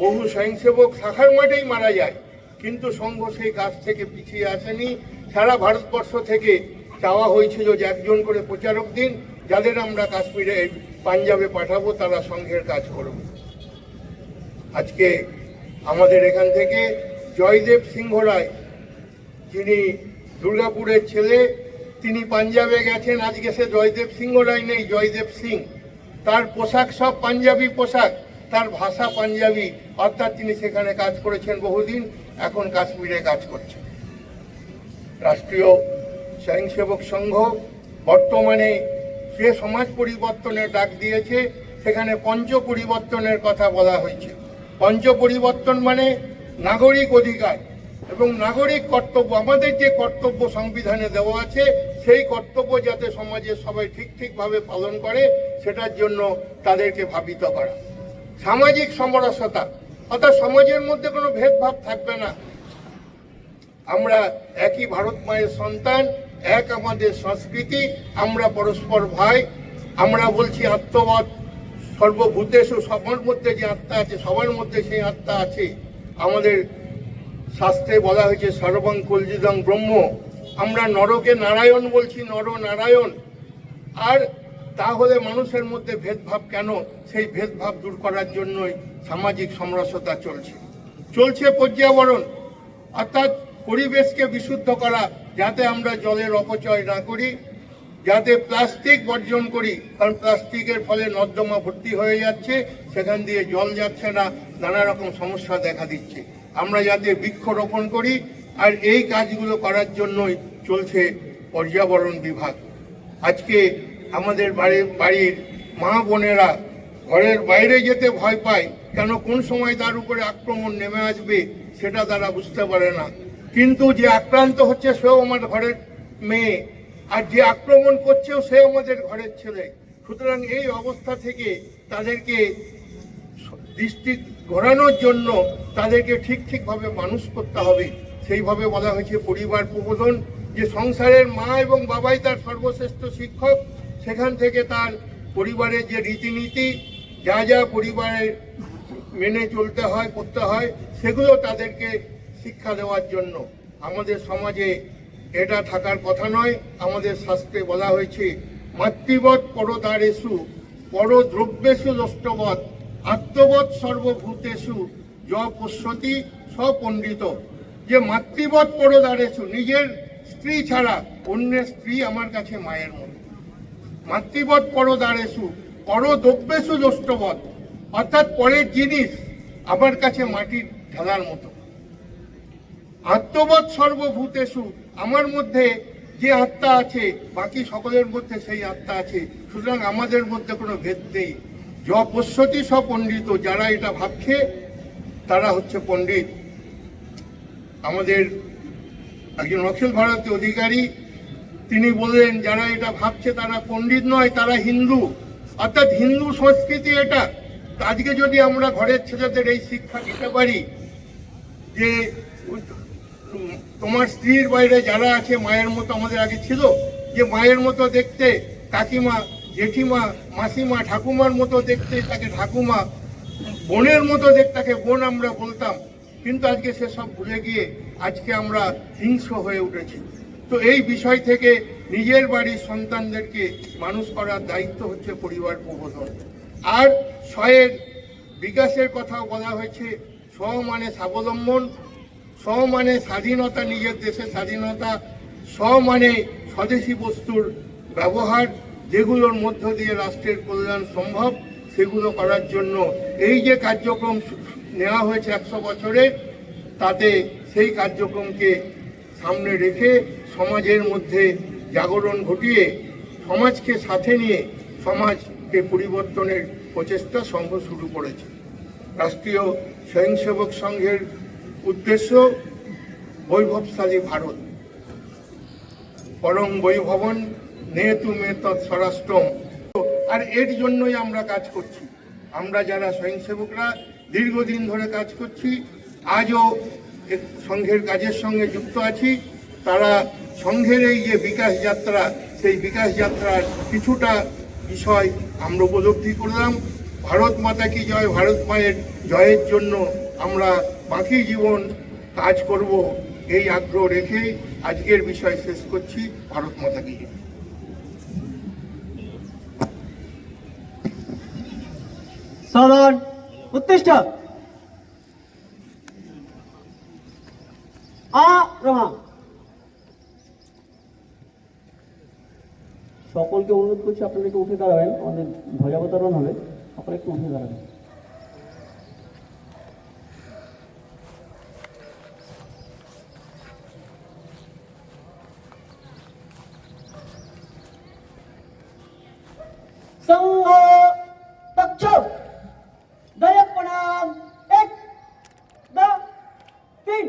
বহু স্বয়ংসেবক শাখার মাঠেই মারা যায়। কিন্তু সংঘ সেই কাজ থেকে পিছিয়ে আসেনি। সারা ভারতবর্ষ থেকে চাওয়া হয়েছিল যে 1 জন করে প্রচারক দিন, যাদের আমরা কাশ্মীরে, পাঞ্জাবে পাঠাবো, তারা সংঘের কাজ করবে। আজকে আমাদের এখান থেকে জয়দেব সিংহ রায়, যিনি দুর্গাপুরের ছেলে, তিনি পাঞ্জাবে গেছেন। আজকে সে জয়দেব সিংহ রায় নেই, জয়দেব সিং। তার পোশাক সব পাঞ্জাবি পোশাক, তার ভাষা পাঞ্জাবি, অর্থাৎ তিনি সেখানে কাজ করেছেন বহুদিন, এখন কাশ্মীরে কাজ করছেন। রাষ্ট্রীয় স্বয়ংসেবক সংঘ বর্তমানে যে সমাজ পরিবর্তনের ডাক দিয়েছে, সেখানে পঞ্চ পরিবর্তনের কথা বলা হয়েছে। পঞ্চ পরিবর্তন মানে নাগরিক অধিকার এবং নাগরিক কর্তব্য। আমাদের যে কর্তব্য সংবিধানে দেওয়া আছে, সেই কর্তব্য যাতে সমাজের সবাই ঠিকভাবে পালন করে, সেটার জন্য তাদেরকে ভাবিত করা। সামাজিক সমরসতা, অর্থাৎ সমাজের মধ্যে কোনো ভেদভাব থাকবে না। আমরা একই ভারত মায়ের সন্তান, এক আমাদের সংস্কৃতি, আমরা পরস্পর ভাই। আমরা বলছি আত্মবৎ সর্বভূতেষু, সবার মধ্যে যে আত্মা আছে, সবার মধ্যে সেই আত্মা আছে। আমাদের শাস্ত্রে বলা হয়েছে সর্বং কলযুগং ব্রহ্ম। আমরা নরকে নারায়ণ বলছি, নর নারায়ণ। আর তাহলে মানুষের মধ্যে ভেদভাব কেন? সেই ভেদভাব দূর করার জন্যই সামাজিক সমরসতা চলছে। পর্যাবরণ, অর্থাৎ পরিবেশকে বিশুদ্ধ করা, যাতে আমরা জলের অপচয় না করি, যাতে প্লাস্টিক বর্জন করি, কারণ প্লাস্টিকের ফলে নর্দমা ভর্তি হয়ে যাচ্ছে, সেখান দিয়ে জল যাচ্ছে না, নানা রকম সমস্যা দেখা দিচ্ছে। আমরা যাতে বৃক্ষরোপণ করি, আর এই কাজগুলো করার জন্যই চলছে পর্যাবরণ বিভাগ। আজকে আমাদের বাড়ির মা বোনেরা ঘরের বাইরে যেতে ভয় পায়, কেন কোন সময় তার উপরে আক্রমণ নেমে আসবে সেটা তারা বুঝতে পারে না। কিন্তু যে আক্রান্ত হচ্ছে সেও আমার ঘরের মেয়ে, আর যে আক্রমণ করছেও সে আমাদের ঘরের ছেলে। সুতরাং এই অবস্থা থেকে তাদেরকে দৃষ্টি ঘোরানোর জন্য তাদেরকে ঠিকভাবে মানুষ করতে হবে। সেইভাবে বলা হয়েছে পরিবার প্রবোধন, যে সংসারের মা এবং বাবাই তার সর্বশ্রেষ্ঠ শিক্ষক। সেখান থেকে তার পরিবারের যে রীতিনীতি, যা যা পরিবারের মেনে চলতে হয়, করতে হয়, সেগুলো তাদেরকে শিক্ষা দেওয়ার জন্য। আমাদের সমাজে এটা থাকার কথা নয়। আমাদের শাস্ত্রে বলা হয়েছে মাতৃবৎ পরদারেষু পরদ্রব্যেষু দ্রষ্টবৎ আত্মবৎ সর্বভূতেষু য পশ্যতি সপণ্ডিত। যে মাতৃবৎ পরদারেষু, নিজের স্ত্রী ছাড়া অন্যের স্ত্রী আমার কাছে মায়ের মতো। মাতৃবৎ পরদারেষু পরদ্রব্যেষু দ্রষ্টবৎ, অর্থাৎ পরের জিনিস আমার কাছে মাটির ঢালার মতো। আত্মবৎ সর্বভূতেষু, আমার মধ্যে যে আত্মা আছে বাকি সকলের মধ্যে সেই আত্মা আছে। সুতরাং আমাদের মধ্যে কোনো ভেদ নেই। য পশ্যতি সপণ্ডিত, যারা এটা ভাবছে তারা হচ্ছে পণ্ডিত। আমাদের একজন অখিল ভারতীয় অধিকারী তিনি বললেন, যারা এটা ভাবছে তারা পণ্ডিত নয়, তারা হিন্দু। অর্থাৎ হিন্দু সংস্কৃতি এটা। আজকে যদি আমরা ঘরের ছেলেদের এই শিক্ষা দিতে পারি যে তোমার স্ত্রীর বাইরে যারা আছে মায়ের মতো, আমাদের আগে ছিল যে মায়ের মতো দেখতে কাকিমা, জেঠিমা, মাসিমা, ঠাকুমার মতো দেখতে তাকে ঠাকুমা, বোনের মতো দেখতে তাকে বোন আমরা বলতাম। কিন্তু আজকে সেসব ভুলে গিয়ে আজকে আমরা হিংস্র হয়ে উঠেছি। তো এই বিষয় থেকে নিজের বাড়ির সন্তানদেরকে মানুষ করার দায়িত্ব হচ্ছে পরিবার প্রবোধন। আর স্বয়ের বিকাশের কথাও বলা হয়েছে। স্ব মানে স্বাবলম্বন, স্ব মানে স্বাধীনতা, নিজের দেশের স্বাধীনতা, স্ব মানে স্বদেশি বস্তুর ব্যবহার, যেগুলোর মধ্য দিয়ে রাষ্ট্রের কল্যাণ সম্ভব, সেগুলো করার জন্য এই যে কার্যক্রম নেওয়া হয়েছে 100 বছরের, তাতে সেই কার্যক্রমকে সামনে রেখে সমাজের মধ্যে জাগরণ ঘটিয়ে সমাজকে সাথে নিয়ে সমাজকে পরিবর্তনের প্রচেষ্টা সংঘ শুরু করেছে। রাষ্ট্রীয় স্বয়ংসেবক সংঘের উদ্দেশ্য বৈভবশালী ভারত, পরম বৈভবন নেতু মে তৎস্বরাষ্ট্রম। আর এর জন্যই আমরা কাজ করছি। আমরা যারা স্বয়ংসেবকরা দীর্ঘদিন ধরে কাজ করছি, আজও সংঘের কাজের সঙ্গে যুক্ত আছি। তারা সংঘের এই যে বিকাশ যাত্রা, সেই বিকাশ যাত্রার কিছুটা বিষয় আমরা উপলব্ধি করলাম। ভারত মাতা কি জয়, ভারত মায়ের জয়ের জন্য আমরা বাকি জীবন কাজ করব, এই আগ্রহ রেখে আজকের বিষয় শেষ করছি। ভারত মাতা কি জয়। সাবধান, উত্তিষ্ঠ। রমা, সকলকে অনুরোধ করছি আপনারা একটু উঠে দাঁড়াবেন। আমাদের ধ্বজাবতরণ হবে, আপনারা একটু উঠে দাঁড়াবেন। संघ पक्ष दया प्रणाम 1 2 3।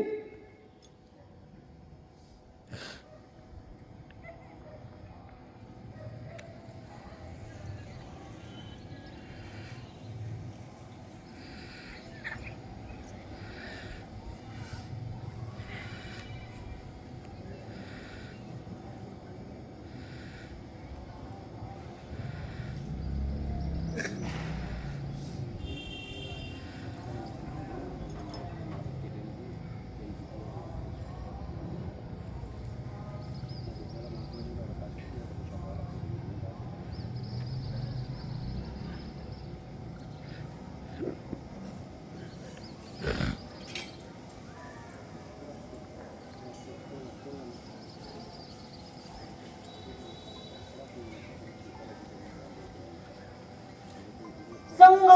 संघ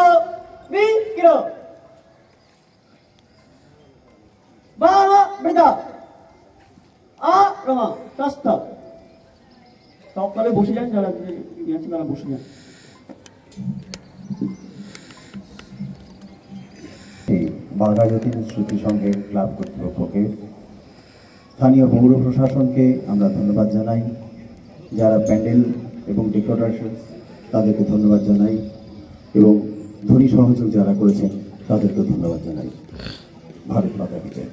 विग्रह बाह मृदा आ रमा स्वस्थ সকলে বসে যান, যারা ইয়ে আছে তারা বসে যান। বাঘাযতীন শ্রুতি সংঘের ক্লাব কর্তৃপক্ষকে, স্থানীয় পৌর প্রশাসনকে আমরা ধন্যবাদ জানাই, যারা প্যান্ডেল এবং ডেকোরেশন তাদেরকে ধন্যবাদ জানাই, এবং ধ্বনি সহযোগ যারা করেছেন তাদেরকে ধন্যবাদ জানাই। ভারত মাতা কি জয়।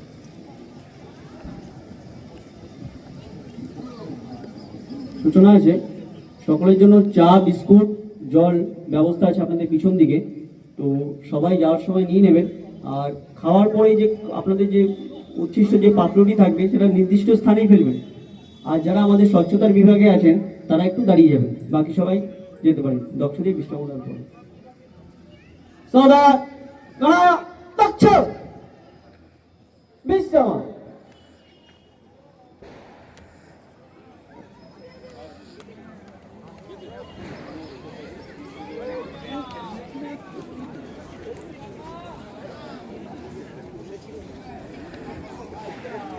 সূচনা আছে, সকলের জন্য চা, বিস্কুট, জল ব্যবস্থা আছে আপনাদের পিছন দিকে, তো সবাই যাওয়ার সময় নিয়ে নেবেন। আর খাওয়ার পরে যে আপনাদের যে উচ্ছিষ্ট যে পাত্রটি থাকবে সেটা নির্দিষ্ট স্থানেই ফেলবেন। আর যারা আমাদের স্বচ্ছতার বিভাগে আছেন তারা একটু দাঁড়িয়ে যাবেন, বাকি সবাই যেতে পারেন দক্ষ দিয়ে বিশ্রাম নেওয়ার পরে। সদা বিশ্রাম।